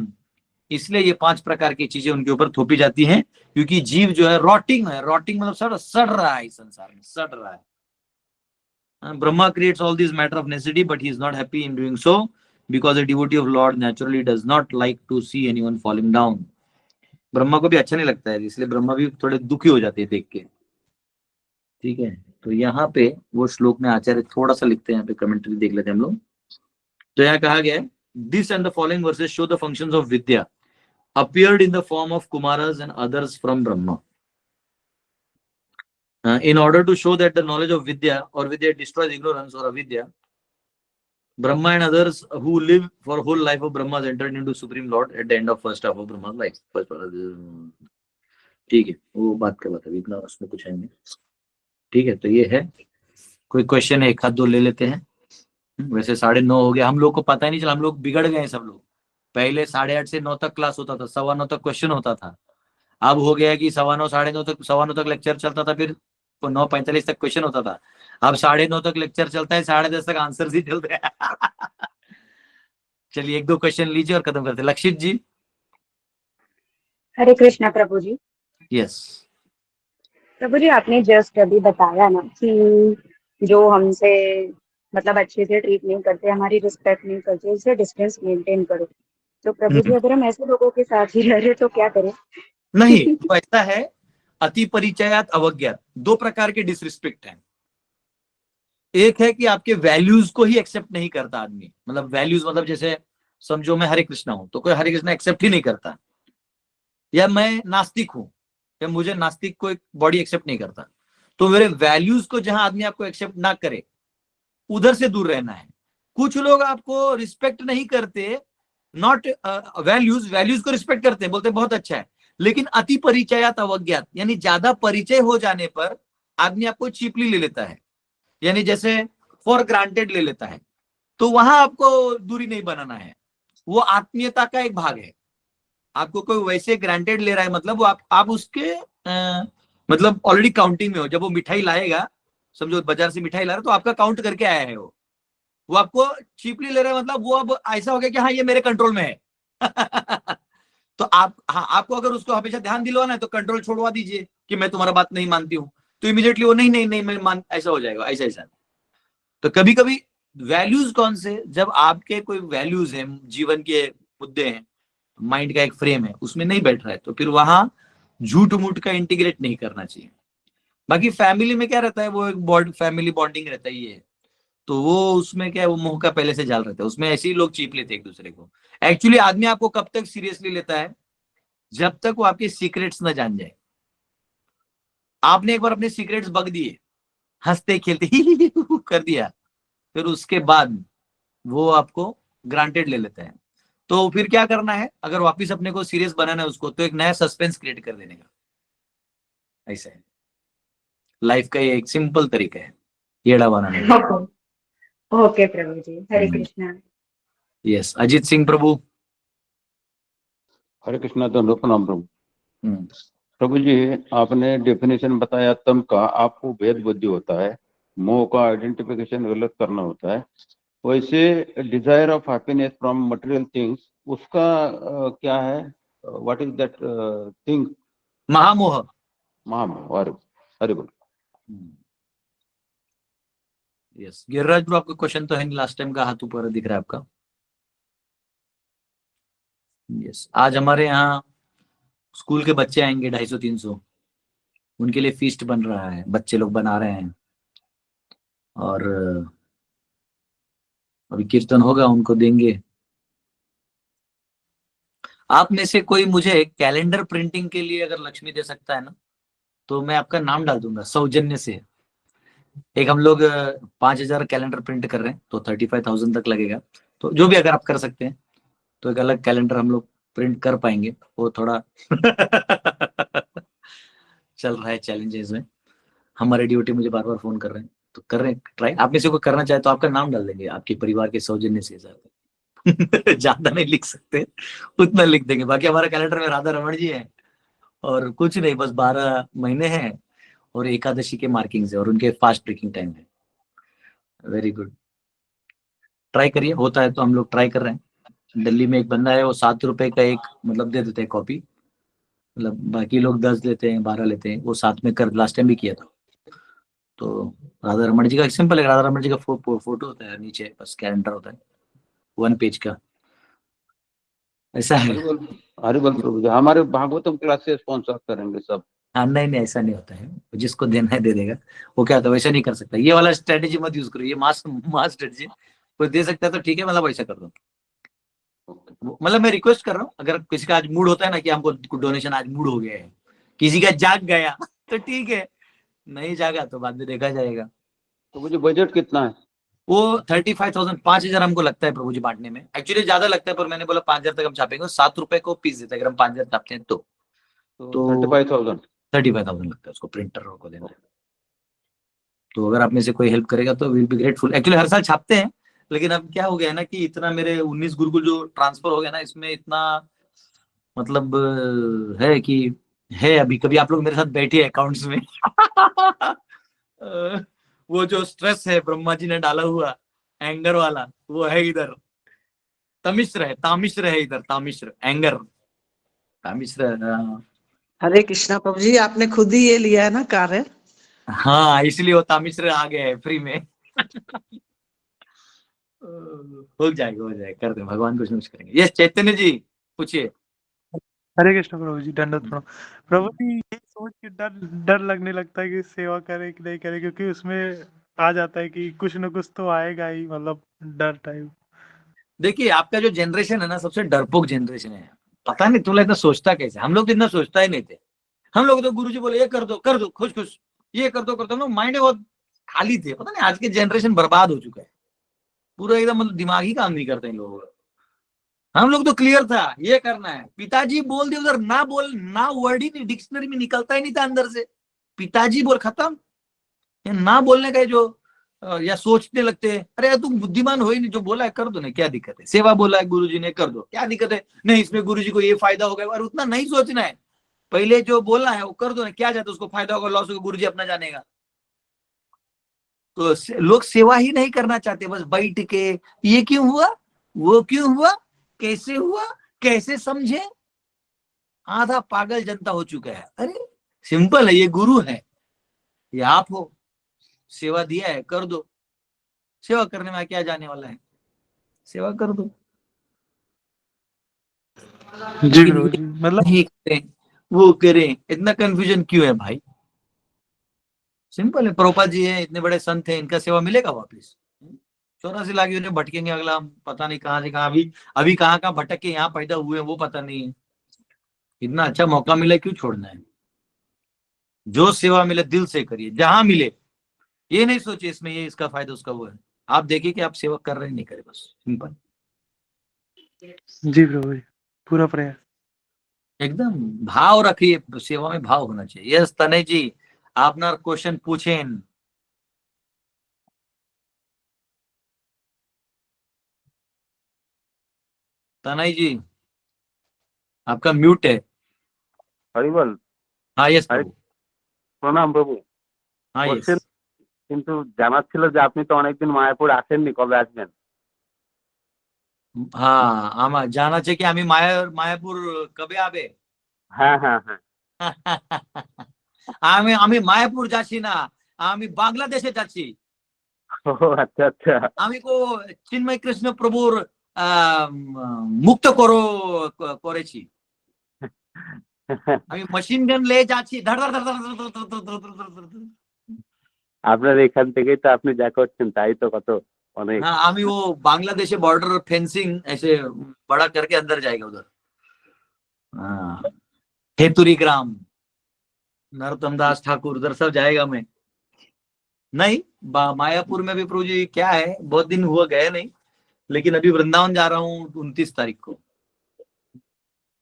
इसलिए ये 5 प्रकार की चीजें उनके ऊपर थोपी जाती हैं, क्योंकि जीव जो है रॉटिंग है. रॉटिंग मतलब सड़ रहा है, इस संसार में सड़ रहा है. Brahma creates all these matter of necessity, but he is not happy in doing so, because a devotee of Lord naturally does not like to see anyone falling down. Brahma को भी अच्छा नहीं लगता है, इसलिए ब्रह्मा भी थोड़े दुखी हो जाते हैं देख के. ठीक है, तो यहाँ पे वो श्लोक में आचार्य थोड़ा सा लिखते हैं, यहाँ पे कमेंट्री देख लेते हैं हम लोग. तो यहाँ कहा गया है, this and the following versus show the functions of Vidya appeared in the form of Kumaras and others from Brahma. In order to show that the knowledge of Vidya or Vidya destroys ignorance or avidya, Brahma and others who live for whole life of Brahmas entered into Supreme Lord at the end of first half of Brahma's life. ठीक है, वो बात कर रहा था, इतना उसमें कुछ है नहीं. ठीक है, तो ये है. कोई क्वेश्चन है, एक हाथ दो ले लेते हैं. वैसे 9:30 हो गया, हम लोग को पता ही नहीं चला, हम लोग बिगड़ गए सब लोग. पहले 8:30 से 9 तक क्लास होता था, 9:15 तक क्वेश्चन होता था. अब हो गया कि 9:15 9:30 तक लेक्चर चलता था, फिर 9:45 तक क्वेश्चन होता था. अब 9:30 तक लेक्चर चलता है, 10:30 तक आंसर ही चलते हैं. चलिए 1-2 क्वेश्चन लीजिए और खत्म करते हैं. लक्षित जी. हरे कृष्णा प्रभु जी. यस प्रभु जी, आपने जस्ट अभी बताया ना कि जो हमसे मतलब अच्छे से ट्रीट नहीं करते, हमारी रिस्पेक्ट नहीं करते, उससे डिस्टेंस मेंटेन करो. तो प्रभु जी, अगर हम ऐसे लोगों के साथ ही रह रहे तो क्या करें? नहीं, तो ऐसा है, अति परिचयात अवज्ञात, 2 प्रकार के डिसरिस्पेक्ट हैं. एक है कि आपके वैल्यूज को ही एक्सेप्ट नहीं करता आदमी. मतलब वैल्यूज मतलब जैसे समझो मैं हरे कृष्णा हूं, तो कोई हरे कृष्णा एक्सेप्ट ही नहीं करता. या मैं नास्तिक हूं, या मुझे नास्तिक को एक बॉडी एक्सेप्ट नहीं करता. तो मेरे वैल्यूज को जहां आदमी आपको एक्सेप्ट ना करे, उधर से दूर रहना है. कुछ लोग आपको रिस्पेक्ट नहीं करते, नॉट वैल्यूज को रिस्पेक्ट करते हैं, बोलते हैं बहुत अच्छा है, लेकिन अति परिचयात अवज्ञात, यानी ज्यादा परिचय हो जाने पर आदमी आपको चीपली ले लेता है, यानी जैसे फॉर ग्रांटेड ले लेता है. तो वहां आपको दूरी नहीं बनाना है. वो आत्मीयता का एक भाग है. आपको कोई वैसे ग्रांटेड ले रहा है, मतलब वो आप उसके मतलब ऑलरेडी काउंटिंग में हो. जब वो मिठाई लाएगा, समझो बाजार से मिठाई ला रहा है, तो आपका काउंट करके आया है. वो आपको चीपली ले रहा है, मतलब वो अब ऐसा हो गया कि हाँ ये मेरे कंट्रोल में है. तो आपको अगर उसको हमेशा ध्यान दिलवाना है, तो कंट्रोल छोड़वा दीजिए कि मैं तुम्हारा बात नहीं मानती हूँ. तो इमीडिएटली वो नहीं मैं मान, ऐसा हो जाएगा, ऐसा. तो कभी कभी वैल्यूज कौन से, जब आपके कोई वैल्यूज है, जीवन के मुद्दे हैं, माइंड का एक फ्रेम है, उसमें नहीं बैठ रहा है, तो फिर वहां झूठ मूठ का इंटीग्रेट नहीं करना चाहिए. बाकी फैमिली में क्या रहता है, वो एक फैमिली बॉन्डिंग रहता ही है. तो वो उसमें क्या है, वो मुंह का पहले से जाल रहता है, उसमें ऐसे ही लोग चीप लेते हैं एक दूसरे को. एक्चुअली आदमी आपको कब तक सीरियसली लेता है, जब तक वो आपके सीक्रेट्स न जान जाए. आपने एक बार अपने सीक्रेट्स बग दिए, हंसते खेलते ही कर दिया, फिर उसके बाद वो आपको ग्रांटेड ले लेता है. तो फिर क्या करना है, अगर वापस अपने को सीरियस बनाना है उसको, तो एक नया सस्पेंस क्रिएट कर देने का. ऐसा है लाइफ का, ये एक सिंपल तरीका है येड़ा बनाने का. ओके प्रभु जी, हरे कृष्णा. यस, अजीत सिंह प्रभु. हरे कृष्णा. दंडोत प्रणाम प्रभु. प्रभु जी, आपने डेफिनेशन बताया तम का, आपको भेद बुद्धि होता है, मोह का आइडेंटिफिकेशन गलत करना होता है. वैसे Dzire of happiness from material things, उसका क्या है, व्हाट इज दैट थिंग? महामोह. महामोह. हरे बोल. यस, गिरिराज ब्रो, आपका क्वेश्चन तो है नहीं, लास्ट टाइम का हाथ ऊपर दिख रहा है आपका. यस, आज हमारे यहाँ स्कूल के बच्चे आएंगे 250-300, उनके लिए फीस्ट बन रहा है, बच्चे लोग बना रहे हैं, और अभी कीर्तन होगा, उनको देंगे. आप में से कोई मुझे कैलेंडर प्रिंटिंग के लिए अगर लक्ष्मी दे सकता है ना, तो मैं आपका नाम डाल दूंगा सौजन्य से. एक हम लोग 5,000 कैलेंडर प्रिंट कर रहे हैं, तो 35,000 तक लगेगा. तो जो भी अगर आप कर सकते हैं, तो एक अलग कैलेंडर हम लोग प्रिंट कर पाएंगे. वो थोड़ा चल रहा है चैलेंजेस में. हमारे ड्यूटी मुझे बार बार फोन कर रहे हैं, तो कर रहे हैं ट्राई. आप में से कोई करना चाहे तो आपका नाम डाल देंगे, आपके परिवार के सौजन्य से. ज्यादा नहीं लिख सकते, उतना लिख देंगे. बाकी हमारा कैलेंडर में राधा रमन जी है, और कुछ नहीं, बस 12 महीने हैं, और एकादशी के मार्किंग्स है और उनके फास्ट ब्रेकिंग टाइम है। वेरी गुड, ट्राई करिए, होता है तो हम लोग ट्राई कर रहे हैं। दिल्ली में एक बंदा है, वो 7 रुपए का एक मतलब दे देते हैं कॉपी, मतलब बाकी लोग 10 लेते हैं 12 लेते हैं, वो 7 में कर लास्ट टाइम भी किया था। तो राधा रमन जी का सिंपल है, राधा रमन जी का फोटो होता है नीचे, बस कैलेंडर होता है 1 पेज का, ऐसा है। हरिबल प्रभु जी, हमारे भागवतम क्लासेस स्पॉन्सर करेंगे सब। हाँ नहीं नहीं, ऐसा नहीं होता है, जिसको देना है दे देगा। वो क्या होता है, वैसा नहीं कर सकता, ये वाला स्ट्रेटेजी मत यूज करो, ये मास मास स्ट्रेटेजी। कोई दे सकता है तो ठीक है, मतलब वैसा कर दो। मतलब मैं रिक्वेस्ट कर रहा हूँ, अगर किसी का आज मूड होता है ना कि हमको डोनेशन आज मूड हो गया है, किसी का जाग गया तो ठीक है, नहीं जागा तो बाद में देखा जाएगा। तो मुझे बजट कितना है? वो 35,000 5,000 हमको लगता है प्रभु जी बांटने में, एक्चुअली ज्यादा लगता है, पर मैंने बोला 5,000 तक हम छापेंगे, 7 रुपए को पीस देते हैं अगर हम 5,000 छापते हैं तो 35,000। 35,000 लगता है उसको, प्रिंटर को देना है। तो अगर आप में से कोई हेल्प करेगा तो विल बी ग्रेटफुल। एक्चुअली हर साल छापते हैं, लेकिन अब क्या हो गया है ना कि इतना मेरे 19 गुरुकुल जो ट्रांसफर हो गया ना, इसमें इतना मतलब है कि है, अभी कभी आप लोग मेरे साथ बैठिए अकाउंट्स में वो जो स्ट्रेस है ब्रह्मा जी ने डाला हुआ एंगर वाला, वो है इधर, तामिश्र है इधर, तामिश्र एंगर, तामिश्र। हरे कृष्णा प्रभु जी, आपने खुद ही ये लिया है ना कार्य? हाँ, इसलिए वो तामिश्र आ गया है फ्री में हो जाएगा, हो जाएगा, कर दे, भगवान कुछ ना कुछ करेंगे। यस चैतन्य जी पूछिए। हरे कृष्ण प्रभु जी, दंडवत प्रणाम। प्रभु जी, ये सोच के डर डर लगने लगता है कि सेवा करे कि नहीं करे, क्योंकि उसमें आ जाता है कि कुछ न कुछ तो आएगा ही, मतलब डर टाइप। देखिए आपका जो जनरेशन है ना, सबसे डरपोक जनरेशन है। पता नहीं तुम लोग इतना सोचता कैसे, हम लोग तो इतना सोचता ही नहीं थे। हम लोग तो गुरुजी बोले ये कर दो खुश खुश, ये कर दो, हम लोग माइंड में बहुत खाली थे। पता नहीं आज के जनरेशन बर्बाद हो चुका है पूरा एकदम, मतलब दिमाग ही काम नहीं करते इन लोगों का। हम लोग तो क्लियर था ये करना है, पिताजी बोल दिए उधर, ना बोल ना वर्ड ही नहीं डिक्शनरी में निकलता ही नहीं था अंदर से, पिताजी बोल खत्म। ये ना बोलने का जो या सोचने लगते हैं, अरे तुम बुद्धिमान हो ही नहीं, जो बोला है कर दो ना, क्या दिक्कत है, सेवा बोला है गुरुजी ने कर दो, क्या दिक्कत है, नहीं इसमें गुरुजी को ये फायदा होगा, और उतना नहीं सोचना है, पहले जो बोलना है वो कर दो ना, क्या जाता है उसको फायदा होगा लॉस होगा गुरुजी अपना जानेगा। तो लोग सेवा ही नहीं करना चाहते, बस बैठ के ये क्यों हुआ, वो क्यों हुआ, कैसे समझे, आधा पागल जनता हो चुका है। अरे सिंपल है, ये गुरु है, ये आप हो, सेवा दिया है कर दो, सेवा करने में क्या जाने वाला है, सेवा कर दो। जी प्रभु जी, मतलब नहीं करें वो करें, इतना कंफ्यूजन क्यों है भाई, सिंपल है। प्रभुपाद जी है, इतने बड़े संत हैं, इनका सेवा मिलेगा वापिस? 84 लाख यूनिट भटकेंगे, अगला हम पता नहीं कहां से कहां, अभी कहां भटक के यहाँ पैदा हुए हैं वो पता नहीं है। इतना अच्छा मौका मिले क्यों छोड़ना है, जो सेवा मिले दिल से करिए, जहां मिले, ये नहीं सोचिए इसमें ये इसका फायदा उसका वो है, आप देखिए कि आप सेवा कर रहे हैं नहीं करे, बस सिंपल। जी प्रभु जी, पूरा प्रयास। एकदम भाव रखिए, सेवा में भाव होना चाहिए। यस तनय जी, आप ना क्वेश्चन पूछें। तनय जी आपका म्यूट है। हरिबल। हाँ यस प्रभु। প্রণাম প্রভু। हाँ यस। বলছেন, কিন্তু জানার ছিল যে আপনি তো অনেকদিন মায়াপুর আসেননি, কবে আসবেন? हाँ আমার জানা আছে কি আমি মায়াপুর কবে আবে? হ্যাঁ হ্যাঁ হ্যাঁ। আমি আমি মায়াপুর যাচ্ছি না, আমি বাংলাদেশে যাচ্ছি। ও আচ্ছা আচ্ছা। আমি কো চিন্ময় কৃষ্ণ প্রভুর মুক্ত করো করেছি, আমি মেশিন গান নিয়ে যাচ্ছি, ধর ধর ধর ধর ধর ধর ধর ধর ধর ধর ধর। আপনার এখান থেকেই তো আপনি যা করছেন তাই তো কত অনেক। हाँ अभी वो बांग्लादेश बॉर्डर फेंसिंग ऐसे बड़ा करके अंदर जाएगा उधर। हाँ हेतुरी ग्राम, नरोत्तम दास ठाकुर उधर सब जाएगा। मैं नहीं मायापुर में भी प्रभु जी क्या है, बहुत दिन हुआ गए नहीं, लेकिन अभी वृंदावन जा रहा हूँ 29 तारीख को,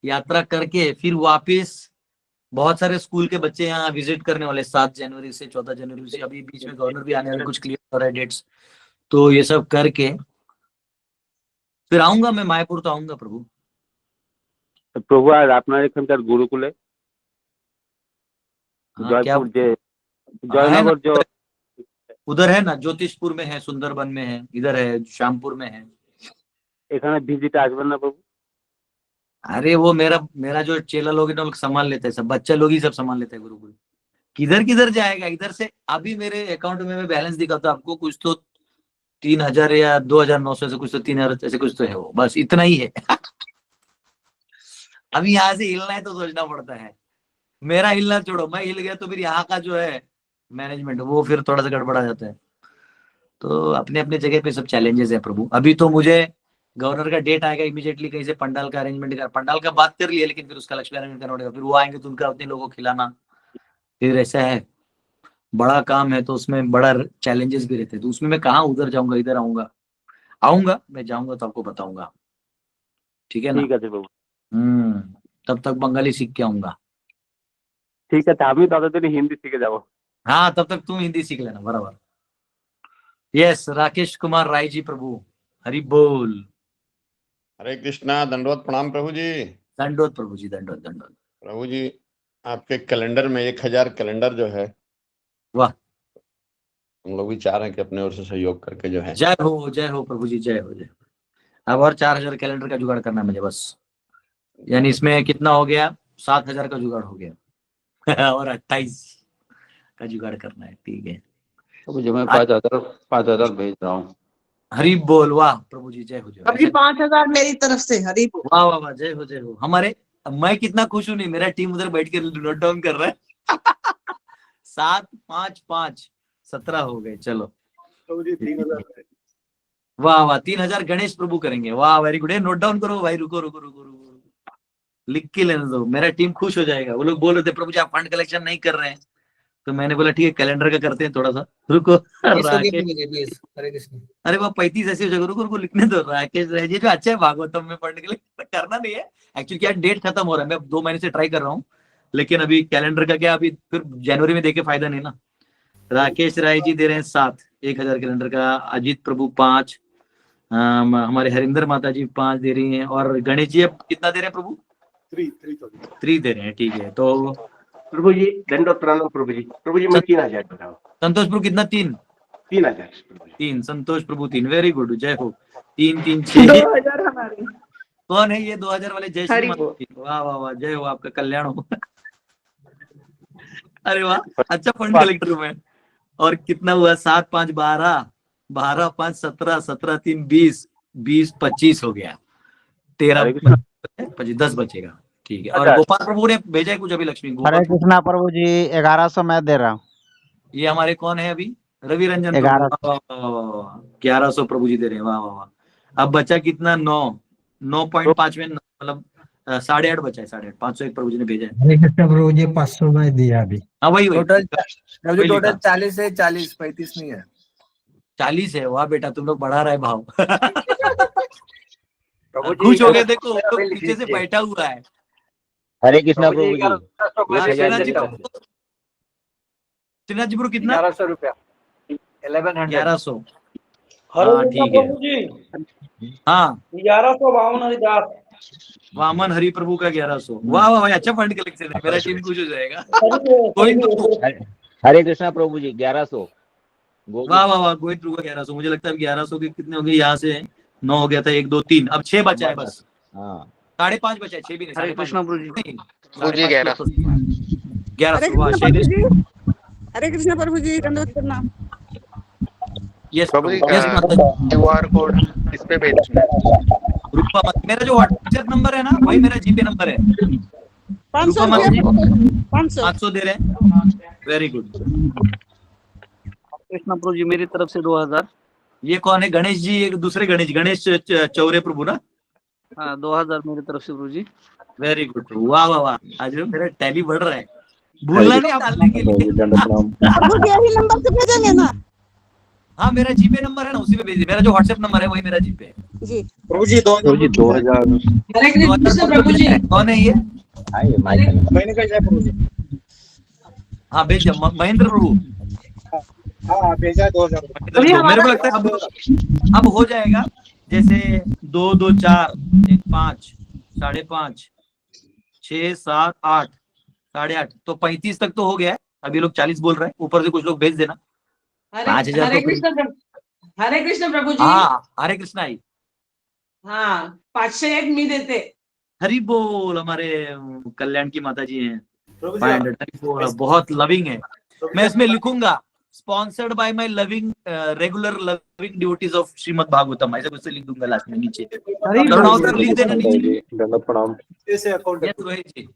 यात्रा करके फिर वापिस। बहुत सारे स्कूल के बच्चे यहाँ विजिट करने वाले 7 जनवरी से 14 जनवरी से, अभी बीच में गवर्नर भी आने वाले, कुछ क्लियर हो रहा है डेट्स, तो ये सब करके फिर आऊंगा मैं मायापुर, तो आऊंगा प्रभु। প্রভু আর আপনার এখানকার গুরুকুলে हाँ, क्या জয়পুর যে जयनगर जो उधर है ना, ज्योतिषपुर में है, सुंदरबन में है, इधर है, श्यामपुर में है। এখানে ভিজিট আসবেন না বাবু? अरे वो मेरा जो चेला लोग हैं ना, लोग संभाल लेते हैं, सब बच्चा लोग ही सब संभाल लेते हैं गुरुकुल। किधर किधर जाएगा इधर से। अभी मेरे अकाउंट में मैं बैलेंस दिखाता हूं आपको, कुछ तो 3,000 या 2,900 से कुछ तो 3,000 ऐसे कुछ तो है, वो बस इतना ही है। अभी यहाँ से हिलना है तो सोचना पड़ता है। मेरा हिलना छोड़ो, मैं हिल गया तो फिर यहाँ का जो है मैनेजमेंट वो फिर थोड़ा सा गड़बड़ा जाता है। तो अपने अपने जगह पे सब चैलेंजेस है प्रभु। अभी तो मुझे गवर्नर का डेट आएगा, इमीडिएटली कहीं से पंडाल का अरेंजमेंट कर, पंडाल का बात कर लिया, लेकिन फिर उसका लक्ष्मी अरेंजमेंट करना पड़ेगा। फिर वो आएंगे तो उनका उतने लोगों को खिलाना, फिर ऐसा है, बड़ा काम है, तो उसमें बड़ा चैलेंजेस भी रहते हैं। तो उसमें मैं कहाँ उधर जाऊंगा, इधर आऊंगा मैं जाऊंगा तो आपको बताऊंगा, ठीक है ना। ঠিক আছে বাবু, तब तक बंगाली सीख के आऊंगा। ঠিক আছে, আমি তাড়াতাড়ি হিন্দি শিখে যাব। हाँ, तब तक तुम हिंदी सीख लेना बराबर। यस, राकेश कुमार राय जी प्रभु, हरि बोल। हरे कृष्णा, दंडवत प्रणाम प्रभु जी। दंडोत प्रभु जी, दंडोत दंडोत। प्रभु जी, आपके कैलेंडर में 1000 कैलेंडर जो है, वाह, हम लोग भी चाह रहे हैं कि अपने ओर से सहयोग करके जो है। जय हो प्रभु जी, जय हो जय। अब और 4,000 कैलेंडर का जुगाड़ करना है मुझे बस। यानी इसमें कितना हो गया, 7,000 का जुगाड़ हो गया। और 28 का जुगाड़ करना है, ठीक है। तो मुझे मैं 5,000 भेज रहा हूँ। हरि बोल, वाह प्रभु जी, जय हो जय हो। अभी 5,000 मेरी तरफ से, हरी बोल। वाह वाह वाह, जय हो। हमारे, मैं कितना खुश हूं, नहीं मेरा टीम उधर बैठ के नोट डाउन कर रहा है। 7, 5, 5, 17 हो गए, चलो। 3000 वाह वाह, 3,000 गणेश प्रभु करेंगे, वाह वेरी गुड। नोट डाउन करो भाई, रुको, लिख के लेने दो, मेरा टीम खुश हो जाएगा। वो लोग बोल रहे थे प्रभु जी आप फंड कलेक्शन नहीं कर रहे हैं, तो मैंने बोला ठीक है कैलेंडर का करते हैं थोड़ा सा, रुको। अरे वो 35 ऐसी जगह, रुको लिखने दो। राकेश राय जी जो अच्छा है भागवतम में पढ़ने के लिए, करना नहीं है एक्चुअली, क्या डेट खत्म हो रहा है, मैं 2 महीने से ट्राई कर रहा हूँ, लेकिन अभी कैलेंडर का क्या, अभी फिर जनवरी में देके फायदा नहीं ना। राकेश राय जी दे रहे हैं 7, 1,000 कैलेंडर का। अजीत प्रभु 5, हमारे हरिंदर माता जी 5 दे रही हैं, और गणेश जी अब कितना दे रहे हैं प्रभु? 3 दे रहे हैं, ठीक है। तो प्रभु जी दंडवत प्रणाम प्रभु जी। प्रभु जी मैं 3,000 बताओ। संतोष प्रभु कितना? 3,000 3, संतोष प्रभु 3, वेरी गुड, जय हो। 3, 3, 6 2,000 हमारे। कौन है ये 2,000 वाले? जय श्री माता जी, वाह वाह वाह, जय हो, आपका कल्याण हो। अरे वाह, अच्छा फंड कलेक्टर में। और कितना हुआ? 7, 5, 12, 12, 5, 17, 17, 3, 20, 20, 25 हो गया। 13, 25, 10 बचेगा, ठीक है। और गोपाल प्रभु ने भेजा है कुछ अभी, लक्ष्मी हरे कृष्णा प्रभु जी, 1100 मैं दे रहा हूँ। ये हमारे कौन है अभी? रवि रंजन 1100 प्रभु जी दे रहे हैं, वाह वाह वाह। अब बचा कितना? 9.5 में, मतलब 8.5 बचा है, 8.5, 501 प्रभु जी ने भेजा है। हरे कृष्णा प्रभु जी, 500 मैं दिया अभी। हाँ वही टोटल 40 है, 40, 35 नहीं है, 40 है। वाह बेटा, तुम लोग बढ़ा रहे हैं भाव। प्रभु जी खुश हो गए, देखो पीछे से बैठा हुआ है। हरे कृष्णा प्रभु जी। श्रीनाथ जी प्रभु कितना? 1100 रुपया, 1100। हाँ ठीक है, हाँ 1152 वामन हरि प्रभु का 1100। वाह वाह, अच्छा फंड कलेक्शन है, मेरा टीम खुश हो जाएगा। हरे कृष्णा प्रभु जी 1100। वाह वाह वाह, गोविंद प्रभु का 1100। मुझे लगता है 1100 के कितने हो गए? यहाँ से 9 हो गया था, 1, 2, 3, अब 6 बचा है बस। 5.5 बचा है, 6 भी नहीं। हरे कृष्णा प्रभु जी। 1100। हरे कृष्णा प्रभु जी, दंडवत प्रणाम। यस प्रभु जी, QR कोड इस पे भेजना। रूपा मत, मेरा जो व्हाट्सएप नंबर है ना, वही मेरा जीपे नंबर है। 500 दे रहे हैं, वेरी गुड। कृष्णा प्रभु जी मेरी तरफ से 2000। ये कौन है? गणेश जी, एक दूसरे गणेश चौरे प्रभु ना? हाँ 2000 मेरी तरफ से प्रभु जी। वेरी गुड प्रभु, वाह वाह वाह, आज मेरा टैली बढ़ रहा है, भूलना नहीं डालने के लिए। प्रभु जी यही नंबर से भेजेंगे ना? हाँ मेरा जीपे नंबर है ना, उसी पे भेजिए। मेरा जो व्हाट्सएप नंबर है वही मेरा जीपे है जी। प्रभु जी 2000। हरे कृष्ण प्रभु जी। कौन है ये? मैंने कहा प्रभु जी। हाँ भेज, महेंद्र प्रभु। हाँ भेजा 2000। मेरे को लगता है अब हो जाएगा, जैसे 2, 2, 4, 1, 5, 5.5, 6, 7, 8, 8.5, तो 35 तक तो हो गया है। अभी लोग 40 बोल रहे हैं, ऊपर से कुछ लोग भेज देना। 5,000 हरे तो हरे कृष्ण प्रभु जी। हाँ, हरे कृष्णा आई। हाँ 501 मी देते। हरी बोल, हमारे कल्याण की माता जी हैं। 500 हरी बोल, बहुत लविंग है। मैं इसमें लिखूंगा sponsored by my loving regular loving duties of Shrimad Bhagavatam, ऐसे कुछ लिख दूंगा लास्ट में नीचे। करुणाओं सर लिख देना नीचे। दंडवत प्रणाम। Yes, रोहित जी।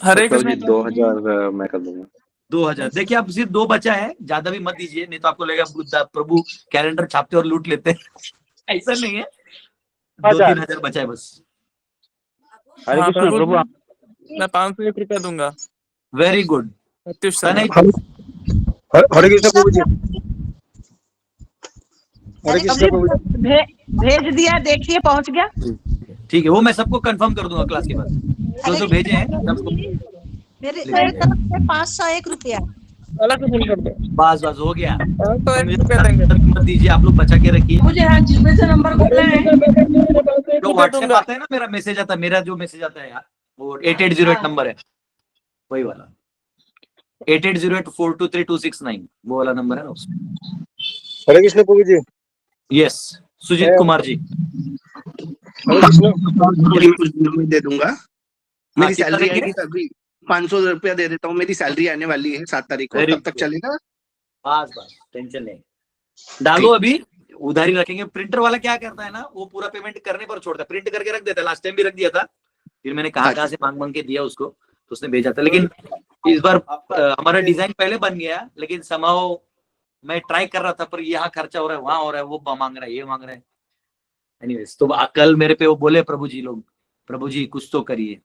हरे प्रभु जी कृष्ण 2000 मैं कर दूंगा। 2000 देखिए, आप सिर्फ 2 बचा है, ज्यादा भी मत दीजिए, नहीं तो आपको लगेगा प्रभु कैलेंडर छापते और लूट लेते हैं। ऐसा नहीं है, 2-3 हजार बचा है बस। हरे हाँ, कृष्ण प्रभु। मैं 501 रुपया दूंगा। Very good. प्रत्युष हरे कृष्ण प्रभु जी। हरे कृष्ण प्रभु जी। भेज दिया, देखिए पहुंच गया। ठीक है, वो मैं सबको कंफर्म कर दूंगा क्लास के बाद, जो भेजे हैं सबको। मेरे तरफ से 501 रुपया। अलग से फोन कर दो। बस हो गया। 501 रुपया देंगे। मत दीजिए, आप लोग बचा के रखिए। मुझे हाँ जिसमें से नंबर खोलना है। जो व्हाट्सएप आता है ना, मेरा मैसेज आता है, मेरा जो मैसेज आता है यार, वो 8808 नंबर है, वही वाला 8808423269, वो वाला नंबर है ना उसमें। हरे कृष्ण प्रभु जी। यस, सुजीत कुमार जी। हरे कृष्ण। कुछ दिनों में दे दूंगा। मेरी कितना सैलरी देंगे? आएगी तभी 500 रुपया दे देता हूँ। मेरी सैलरी आने वाली है 7 तारीख को, Very तब तक good. चलेगा। बस टेंशन नहीं, डालो अभी, उधार ही रखेंगे। प्रिंटर वाला क्या करता है ना, वो पूरा पेमेंट करने पर छोड़ता है, प्रिंट करके रख देता है। लास्ट टाइम भी रख दिया था, फिर मैंने कहाँ से मांग के दिया उसको, तो उसने भेजा था। लेकिन इस बार हमारा डिजाइन पहले बन गया, लेकिन समाओ मैं ट्राई कर रहा था, पर यहाँ खर्चा हो रहा है, वहां हो रहा है, वो मांग रहा है, ये मांग रहा है। एनीवेज, तो कल मेरे पे वो बोले प्रभु जी लोग, प्रभु जी कुछ तो करिए,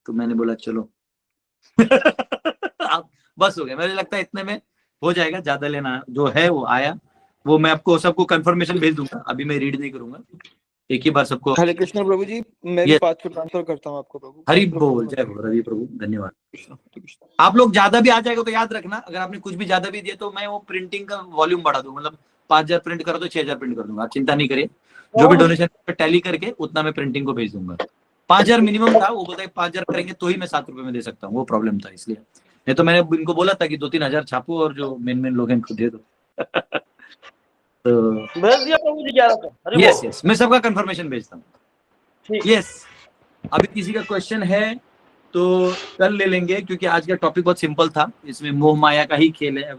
तो मैंने बोला चलो। अब बस हो गया, मुझे लगता है इतने में हो जाएगा। ज्यादा लेना जो है वो आया, वो मैं आपको सबको कंफर्मेशन भेज दूंगा, अभी मैं रीड नहीं करूंगा, एक ही बार सबको। हरे कृष्ण प्रभु जी, मैं भी 500 ट्रांसफर करता हूँ आपको प्रभु। हरि बोल, जय हो रवि प्रभु, धन्यवाद। आप लोग ज्यादा भी आ जाएगा तो याद रखना, अगर आपने कुछ भी ज्यादा भी दिया तो मैं वो प्रिंटिंग का वॉल्यूम बढ़ा दूं, मतलब 5000 प्रिंट करो तो 6000 प्रिंट कर दूंगा, आप चिंता नहीं करिए। जो भी डोनेशन टैली करके उतना मैं प्रिंटिंग को भेज दूंगा। 5000 मिनिमम था, वो बोलता है 5000 करेंगे तो ही मैं 7 रुपए में दे सकता हूँ, वो प्रॉब्लम था इसलिए। नहीं तो मैंने इनको बोला था कि 2-3 हजार छापू और जो मेन लोग हैं इनको दे दो। तो भेज दिया प्रभु जी 1100। यस, मैं सबका कंफर्मेशन भेजता हूँ। यस, अभी किसी का क्वेश्चन है तो कल ले लेंगे, क्योंकि आज का टॉपिक बहुत सिंपल था, इसमें मोह माया का ही खेल है।